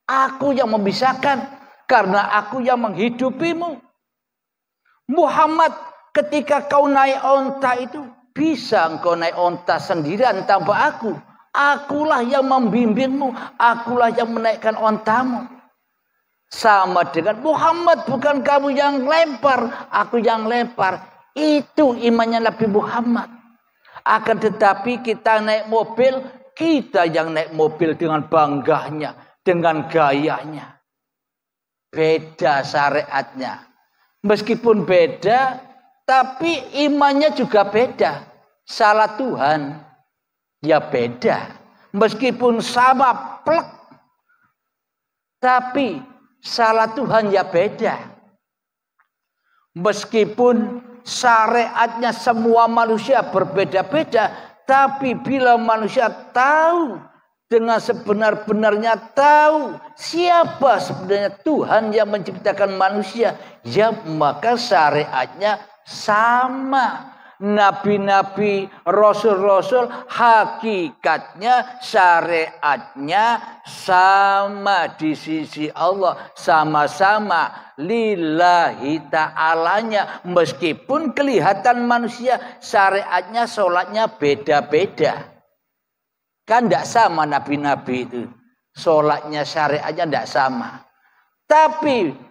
Aku yang memisahkan. Karena aku yang menghidupimu. Muhammad, ketika kau naik onta itu, bisa engkau naik onta sendirian tanpa aku. Akulah yang membimbingmu, akulah yang menaikkan ontamu. Sama dengan Muhammad, bukan kamu yang lempar, aku yang lempar. Itu imannya Nabi Muhammad. Akan tetapi kita naik mobil, kita yang naik mobil dengan bangganya, dengan gayanya. Beda syariatnya. Meskipun beda, tapi imannya juga beda. Salah Tuhan, ya beda. Meskipun sama plek, tapi salah Tuhan ya beda. Meskipun syariatnya semua manusia berbeda-beda, tapi bila manusia tahu dengan sebenar-benarnya tahu siapa sebenarnya Tuhan yang menciptakan manusia, ya maka syariatnya sama. Nabi-nabi, rasul-rasul, hakikatnya syariatnya sama di sisi Allah, sama-sama lillahi ta'alanya. Meskipun kelihatan manusia syariatnya, sholatnya beda-beda. Kan tidak sama nabi-nabi itu. Sholatnya, syariatnya tidak sama. Tapi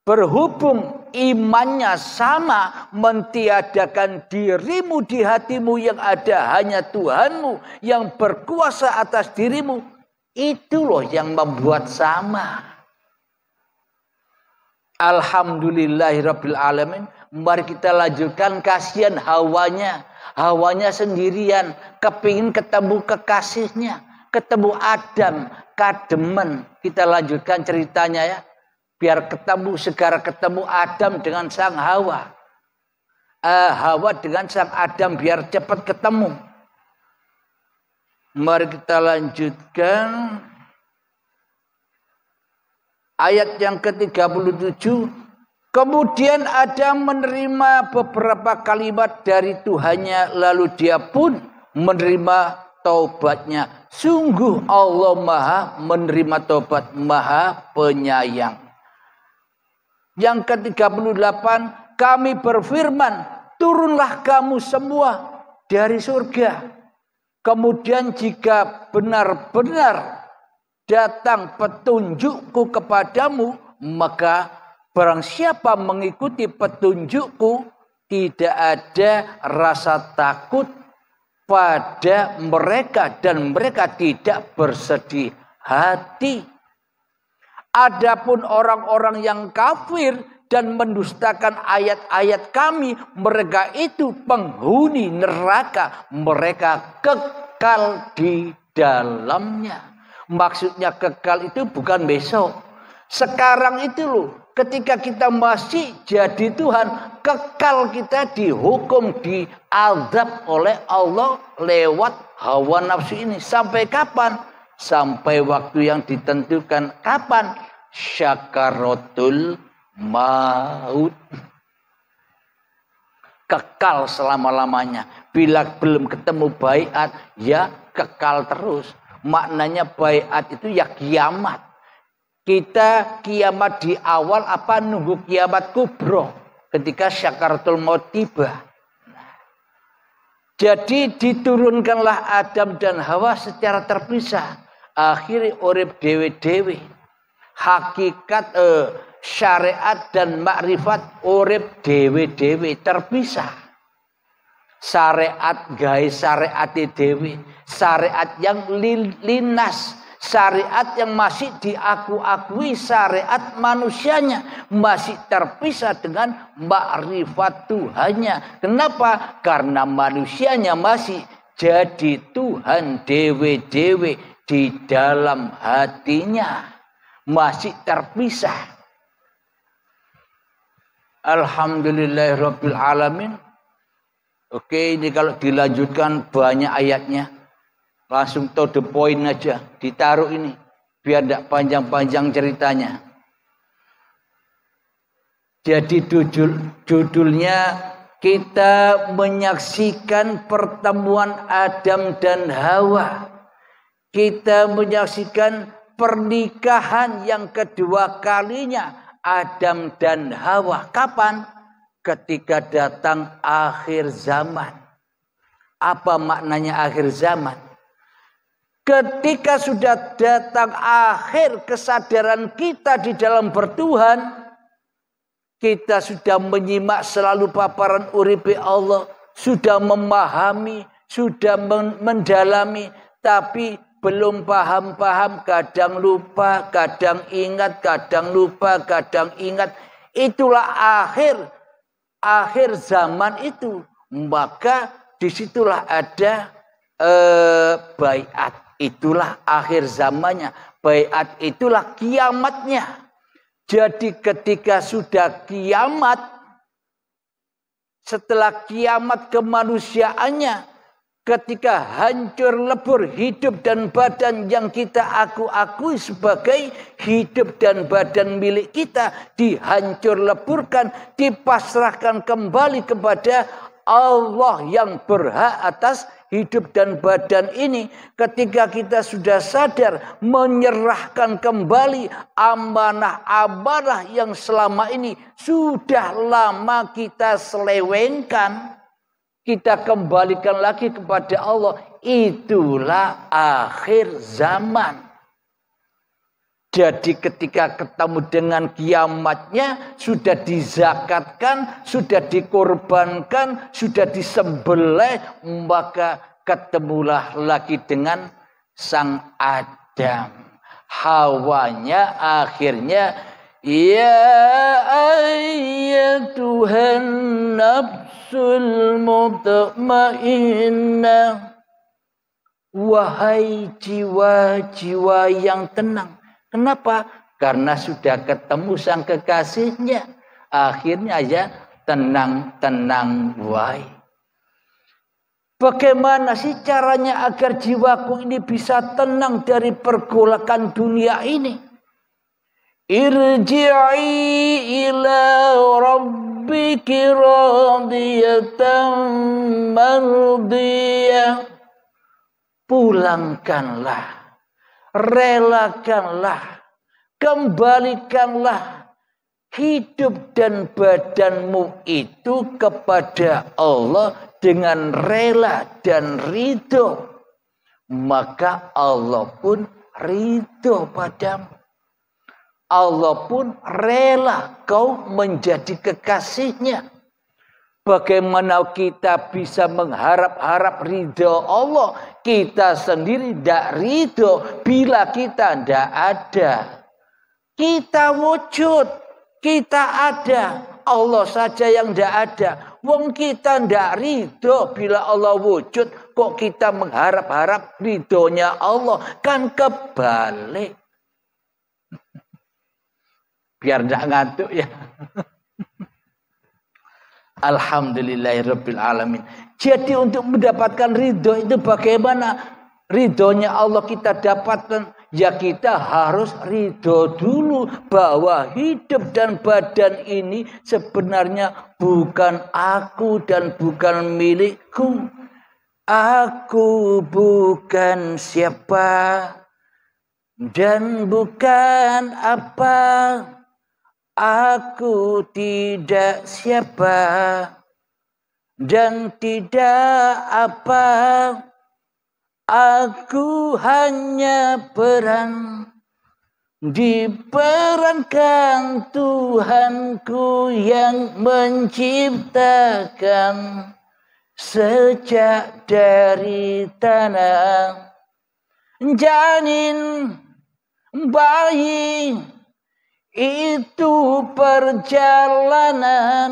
berhubung imannya sama, mentiadakan dirimu di hatimu yang ada hanya Tuhanmu yang berkuasa atas dirimu, itu loh yang membuat sama. Alhamdulillahirabbil alamin. Mari kita lanjutkan. Kasihan hawanya sendirian, kepingin ketemu kekasihnya, ketemu Adam, kademen. Kita lanjutkan ceritanya ya. Biar ketemu, segera ketemu Adam dengan sang Hawa. Hawa dengan sang Adam biar cepat ketemu. Mari kita lanjutkan. Ayat yang ke-37. Kemudian Adam menerima beberapa kalimat dari Tuhannya. Lalu dia pun menerima taubatnya. Sungguh Allah maha menerima taubat, maha penyayang. Yang ke-38, kami berfirman, turunlah kamu semua dari surga. Kemudian jika benar-benar datang petunjukku kepadamu, maka barang siapa mengikuti petunjukku, tidak ada rasa takut pada mereka dan mereka tidak bersedih hati. Adapun orang-orang yang kafir dan mendustakan ayat-ayat kami, mereka itu penghuni neraka, mereka kekal di dalamnya. Maksudnya kekal itu bukan besok. Sekarang itu loh, ketika kita masih jadi Tuhan, kekal kita dihukum, diazab oleh Allah lewat hawa nafsu ini. Sampai kapan? Sampai waktu yang ditentukan. Kapan? Syakaratul maut. Kekal selama-lamanya. Bila belum ketemu baiat, ya kekal terus. Maknanya baiat itu ya kiamat. Kita kiamat di awal apa nunggu kiamat kubro. Ketika syakaratul maut tiba. Jadi diturunkanlah Adam dan Hawa secara terpisah. Akhirnya urip dewe-dewe. Hakikat syariat dan makrifat urip dewe-dewe terpisah. Syariat gawe syariat dewe, syariat yang linas, syariat yang masih diakui syariat manusianya masih terpisah dengan makrifat Tuhannya. Kenapa? Karena manusianya masih jadi Tuhan dewe-dewe. Di dalam hatinya masih terpisah. Alhamdulillahirabbil alamin. Oke, ini kalau dilanjutkan banyak ayatnya. Langsung to the point aja, ditaruh ini biar tidak panjang-panjang ceritanya. Jadi judulnya kita menyaksikan pertemuan Adam dan Hawa. Kita menyaksikan pernikahan yang kedua kalinya Adam dan Hawa. Kapan? Ketika datang akhir zaman. Apa maknanya akhir zaman? Ketika sudah datang akhir kesadaran kita di dalam bertuhan, kita sudah menyimak selalu paparan uripe Allah, sudah memahami, sudah mendalami, tapi belum paham-paham, kadang lupa, kadang ingat, kadang lupa, kadang ingat. Itulah akhir zaman itu. Maka disitulah ada baiat. Itulah akhir zamannya. Baiat itulah kiamatnya. Jadi ketika sudah kiamat, setelah kiamat kemanusiaannya, ketika hancur lebur hidup dan badan yang kita akui sebagai hidup dan badan milik kita, dihancur leburkan, dipasrahkan kembali kepada Allah yang berhak atas hidup dan badan ini. Ketika kita sudah sadar, menyerahkan kembali amanah-amanah yang selama ini sudah lama kita selewengkan, kita kembalikan lagi kepada Allah. Itulah akhir zaman. Jadi ketika ketemu dengan kiamatnya, sudah dizakatkan, sudah dikorbankan, sudah disembelih, maka ketemulah lagi dengan sang Adam. Hawanya akhirnya, ya ayyatuhan nafsul mutmainnah, wahai jiwa-jiwa yang tenang. Kenapa? Karena sudah ketemu sang kekasihnya. Akhirnya ya tenang wahai. Bagaimana sih caranya agar jiwaku ini bisa tenang dari pergolakan dunia ini? Irji'i ila rabbiki radiyatan mardiyah. Pulangkanlah, relakanlah, kembalikanlah hidup dan badanmu itu kepada Allah dengan rela dan ridho. Maka Allah pun ridho padamu. Allah pun rela kau menjadi kekasihnya. Bagaimana kita bisa mengharap-harap ridho Allah? Kita sendiri tidak ridho bila kita tidak ada. Kita wujud, kita ada. Allah saja yang tidak ada. Wong kita tidak ridho bila Allah wujud. Kok kita mengharap-harap ridhonya Allah? Kan kebalik. Biar tidak ngantuk ya. Alhamdulillahirabbil alamin. Jadi untuk mendapatkan ridho itu bagaimana? Ridhonya Allah kita dapatkan, ya kita harus ridho dulu bahwa hidup dan badan ini sebenarnya bukan aku dan bukan milikku. Aku bukan siapa dan bukan apa. Aku tidak siapa dan tidak apa. Aku hanya peran diperankan Tuhanku yang menciptakan sejak dari tanah janin bayi. Itu perjalanan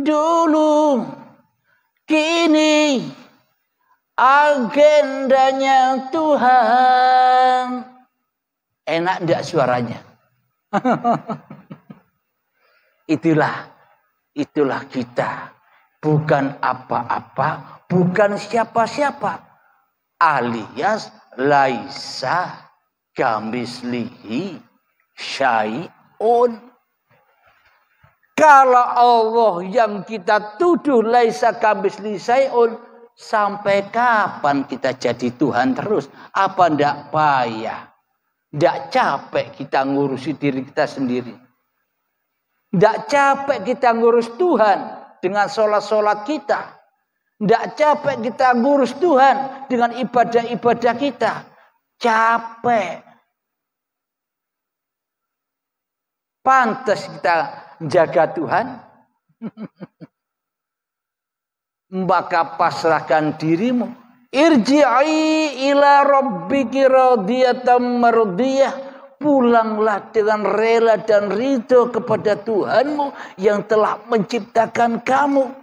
dulu, kini agendanya Tuhan. Enak enggak suaranya? Itulah kita. Bukan apa-apa, bukan siapa-siapa. Alias laisa kamislihi syai'un. Kalau Allah yang kita tuduh laisa kamislihi syai'un, sampai kapan kita jadi Tuhan terus? Apa ndak payah? Ndak capek kita ngurusi diri kita sendiri? Ndak capek kita ngurus Tuhan dengan sholat-sholat kita? Tidak capek kita ngurus Tuhan dengan ibadah-ibadah kita. Capek. Pantas kita jaga Tuhan. Maka pasrahkan dirimu. Irji'i ila rabbiki radiyatan mardiyah. Pulanglah dengan rela dan ridho kepada Tuhanmu yang telah menciptakan kamu.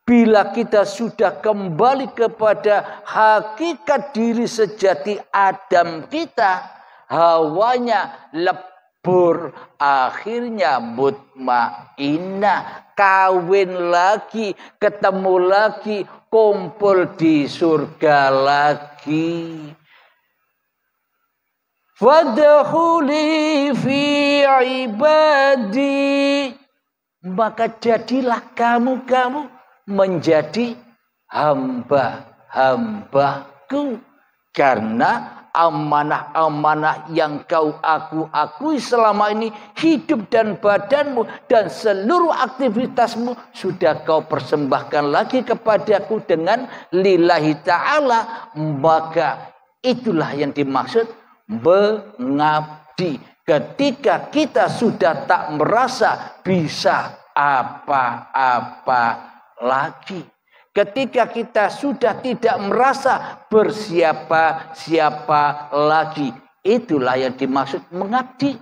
Bila kita sudah kembali kepada hakikat diri sejati Adam kita, hawanya lebur, akhirnya mutmainnah, kawin lagi, ketemu lagi, kumpul di surga lagi. Fadkhuli fi ibadi, maka jadilah kamu menjadi hamba-hambaku, karena amanah-amanah yang kau akui selama ini, hidup dan badanmu dan seluruh aktivitasmu sudah kau persembahkan lagi kepadaku dengan lillahi ta'ala. Maka itulah yang dimaksud mengabdi. Ketika kita sudah tak merasa bisa apa-apa lagi, ketika kita sudah tidak merasa bersiapa-siapa lagi, itulah yang dimaksud mengabdi.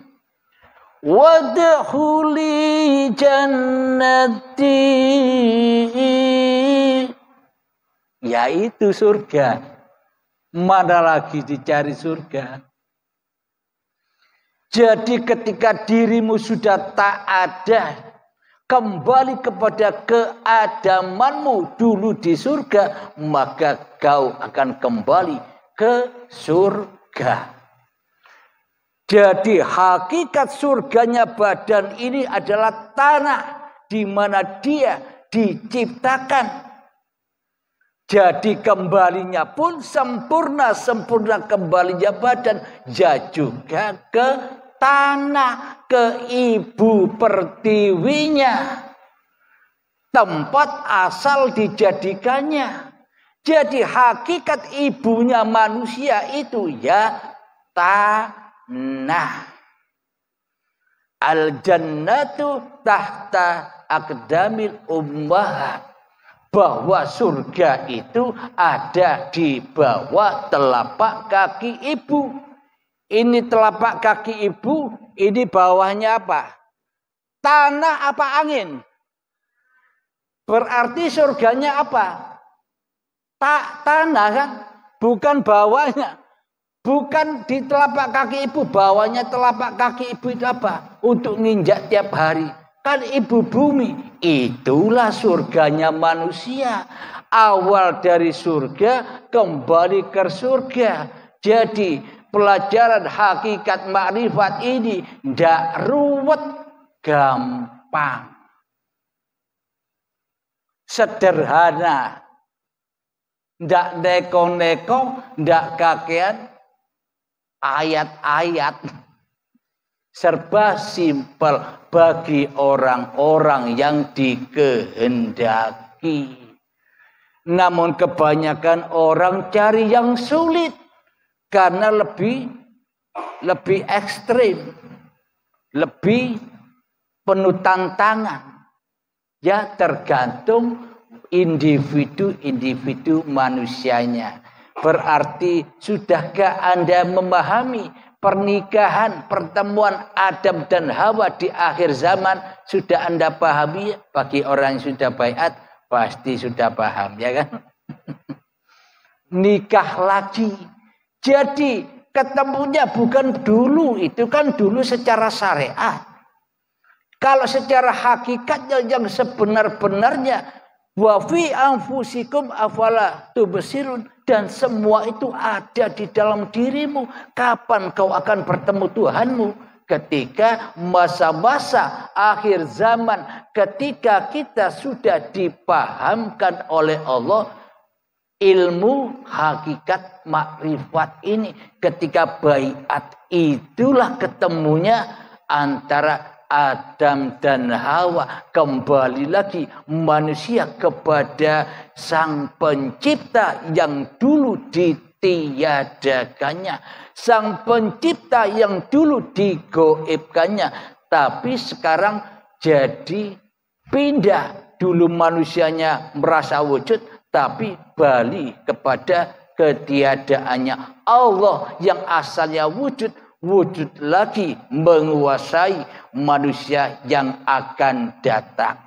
Wadkhuli jannati, yaitu surga. Mana lagi dicari surga? Jadi ketika dirimu sudah tak ada, kembali kepada keadamanmu dulu di surga, maka kau akan kembali ke surga. Jadi hakikat surganya badan ini adalah tanah di mana dia diciptakan. Jadi kembalinya pun sempurna kembalinya badan, ya juga ke tanah, ke ibu pertiwinya, tempat asal dijadikannya. Jadi hakikat ibunya manusia itu ya tanah. Al-jannatu tahta aqdamil ummahat. Bahwa surga itu ada di bawah telapak kaki ibu. Ini telapak kaki ibu, ini bawahnya apa? Tanah apa angin? Berarti surganya apa? Tanah kan? Bukan bawahnya. Bukan di telapak kaki ibu, bawahnya telapak kaki ibu itu apa? Untuk nginjak tiap hari. Kan ibu bumi. Itulah surganya manusia. Awal dari surga, kembali ke surga. Jadi pelajaran hakikat makrifat ini tidak ruwet, gampang, sederhana, tidak neko-neko, tidak kakean, ayat-ayat, serba simpel bagi orang-orang yang dikehendaki. Namun kebanyakan orang cari yang sulit karena lebih ekstrim, lebih penuh tantangan. Ya, tergantung individu manusianya. Berarti sudahkah Anda memahami pernikahan, pertemuan Adam dan Hawa di akhir zaman? Sudah Anda pahami? Bagi orang yang sudah baiat pasti sudah paham, ya kan? Nikah lagi. Jadi ketemunya bukan dulu, itu kan dulu secara syariat. Kalau secara hakikatnya yang sebenar-benarnya, wa fi anfusikum afala tubsirun, dan semua itu ada di dalam dirimu. Kapan kau akan bertemu Tuhanmu? Ketika masa-masa akhir zaman, ketika kita sudah dipahamkan oleh Allah ilmu hakikat makrifat ini, ketika baiat, itulah ketemunya antara Adam dan Hawa, kembali lagi manusia kepada Sang Pencipta yang dulu ditiadakannya, Sang Pencipta yang dulu digoibkannya, tapi sekarang jadi pindah. Dulu manusianya merasa wujud, tapi balik kepada ketiadaannya. Allah yang asalnya wujud lagi menguasai manusia yang akan datang.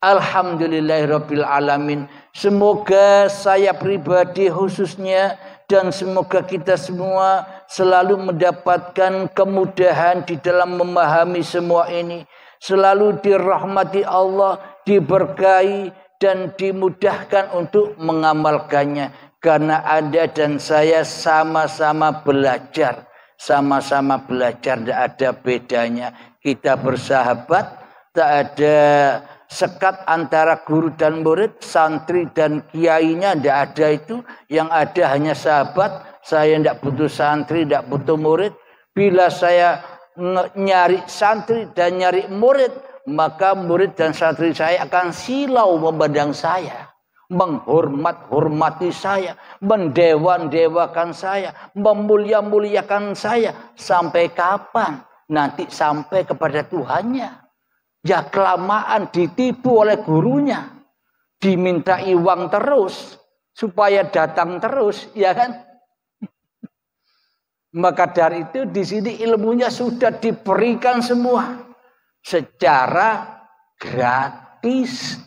Alhamdulillahirabbil alamin. Semoga saya pribadi khususnya dan semoga kita semua selalu mendapatkan kemudahan di dalam memahami semua ini, selalu dirahmati Allah, diberkahi dan dimudahkan untuk mengamalkannya. Karena Anda dan saya sama-sama belajar. Sama-sama belajar, tidak ada bedanya. Kita bersahabat, tak ada sekat antara guru dan murid, santri dan kiainya, tidak ada itu. Yang ada hanya sahabat. Saya tidak butuh santri, tidak butuh murid. Bila saya nyari santri dan nyari murid, maka murid dan santri saya akan silau memandang saya, menghormati saya, mendewa-dewakan saya, memulia-muliakan saya. Sampai kapan? Nanti sampai kepada Tuhannya. Ya kelamaan ditipu oleh gurunya, dimintai uang terus supaya datang terus, ya kan? Maka dari itu di sini ilmunya sudah diberikan semua secara gratis.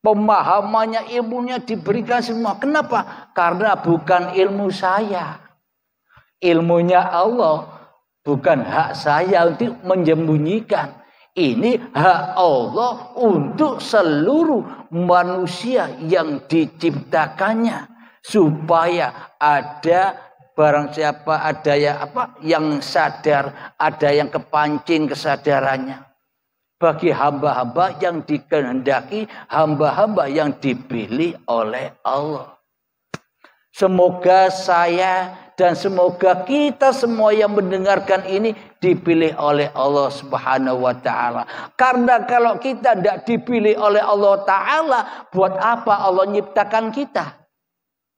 Pemahamannya, ilmunya diberikan semua. Kenapa? Karena bukan ilmu saya. Ilmunya Allah. Bukan hak saya untuk menyembunyikan. Ini hak Allah untuk seluruh manusia yang diciptakannya. Supaya ada barang siapa, ada yang sadar, ada yang kepancing kesadarannya. Bagi hamba-hamba yang dikehendaki, hamba-hamba yang dipilih oleh Allah. Semoga saya dan semoga kita semua yang mendengarkan ini dipilih oleh Allah Subhanahu wa taala. Karena kalau kita tidak dipilih oleh Allah taala, buat apa Allah nyiptakan kita?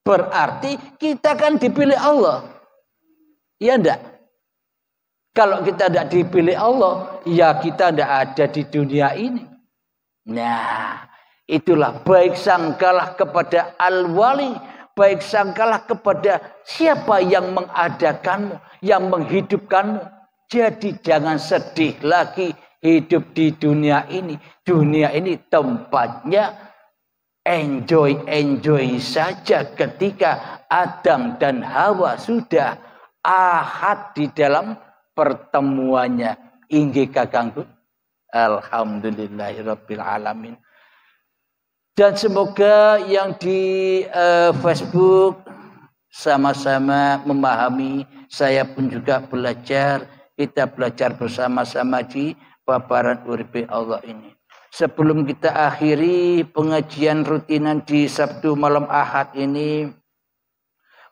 Berarti kita kan dipilih Allah. Ya enggak? Kalau kita tidak dipilih Allah, ya kita tidak ada di dunia ini. Nah, itulah baik sangkalah kepada Al-Wali, baik sangkalah kepada siapa yang mengadakanmu, yang menghidupkanmu. Jadi jangan sedih lagi hidup di dunia ini. Dunia ini tempatnya enjoy saja ketika Adam dan Hawa sudah ahad di dalam pertemuannya. Inggih kakangku. Alhamdulillahirabbil alamin. Dan semoga yang di Facebook sama-sama memahami, saya pun juga belajar, kita belajar bersama-sama di paparan Uripe Allah ini. Sebelum kita akhiri pengajian rutinan di Sabtu malam Ahad ini,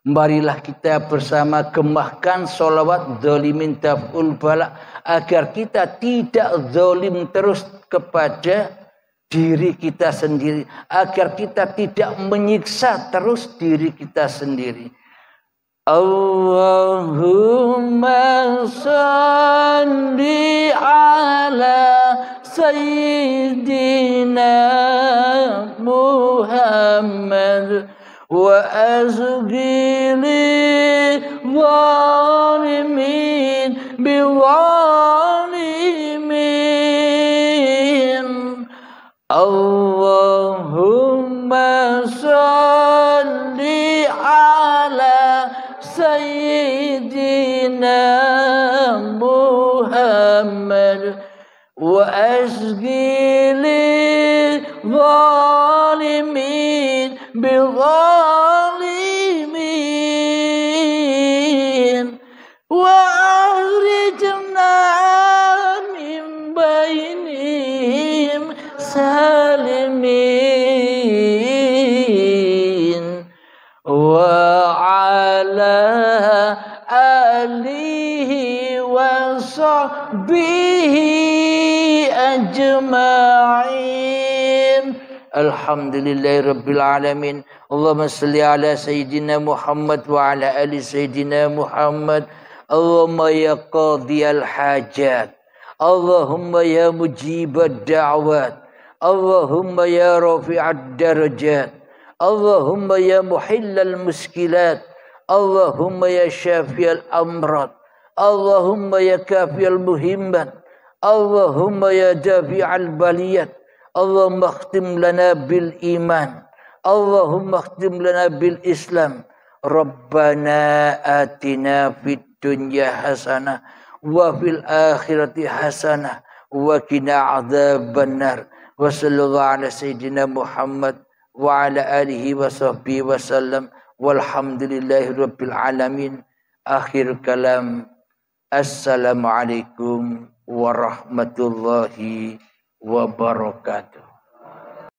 marilah kita bersama gemahkan sholawat zalimin taf'ul bala, agar kita tidak zalim terus kepada diri kita sendiri, agar kita tidak menyiksa terus diri kita sendiri. Allahumma salli ala sayyidina Muhammad wa azghili zalimin biwalimin. Allahumma salli ala sayyidina Muhammad wa azghili zalimin biwalimin wa akhrijna min bainihim salimin wa ala alihi wa sahbihi walhamdulillahi rabbil alamin. Allahumma salli ala sayyidina Muhammad wa ala ali sayyidina Muhammad. Allahumma ya qadiyal hajat, Allahumma ya mujibad da'wat, Allahumma ya rafi'ad darajat, Allahumma ya muhillal muskilat, Allahumma ya syafiyal amrad, Allahumma ya kafiyal muhimmat, Allahumma ya dafi'al baliyat. Allahumma khtim lana bil iman, Allahumma khtim lana bil islam. Rabbana atina fid dunya hasanah wa fil akhirati hasanah wa qina adzabannar. Wa sallallahu ala sayyidina Muhammad wa ala alihi wa sahbihi wa sallam. Walhamdulillahi rabbil alamin. Akhir kalam. Assalamualaikum warahmatullahi wabarakatuh.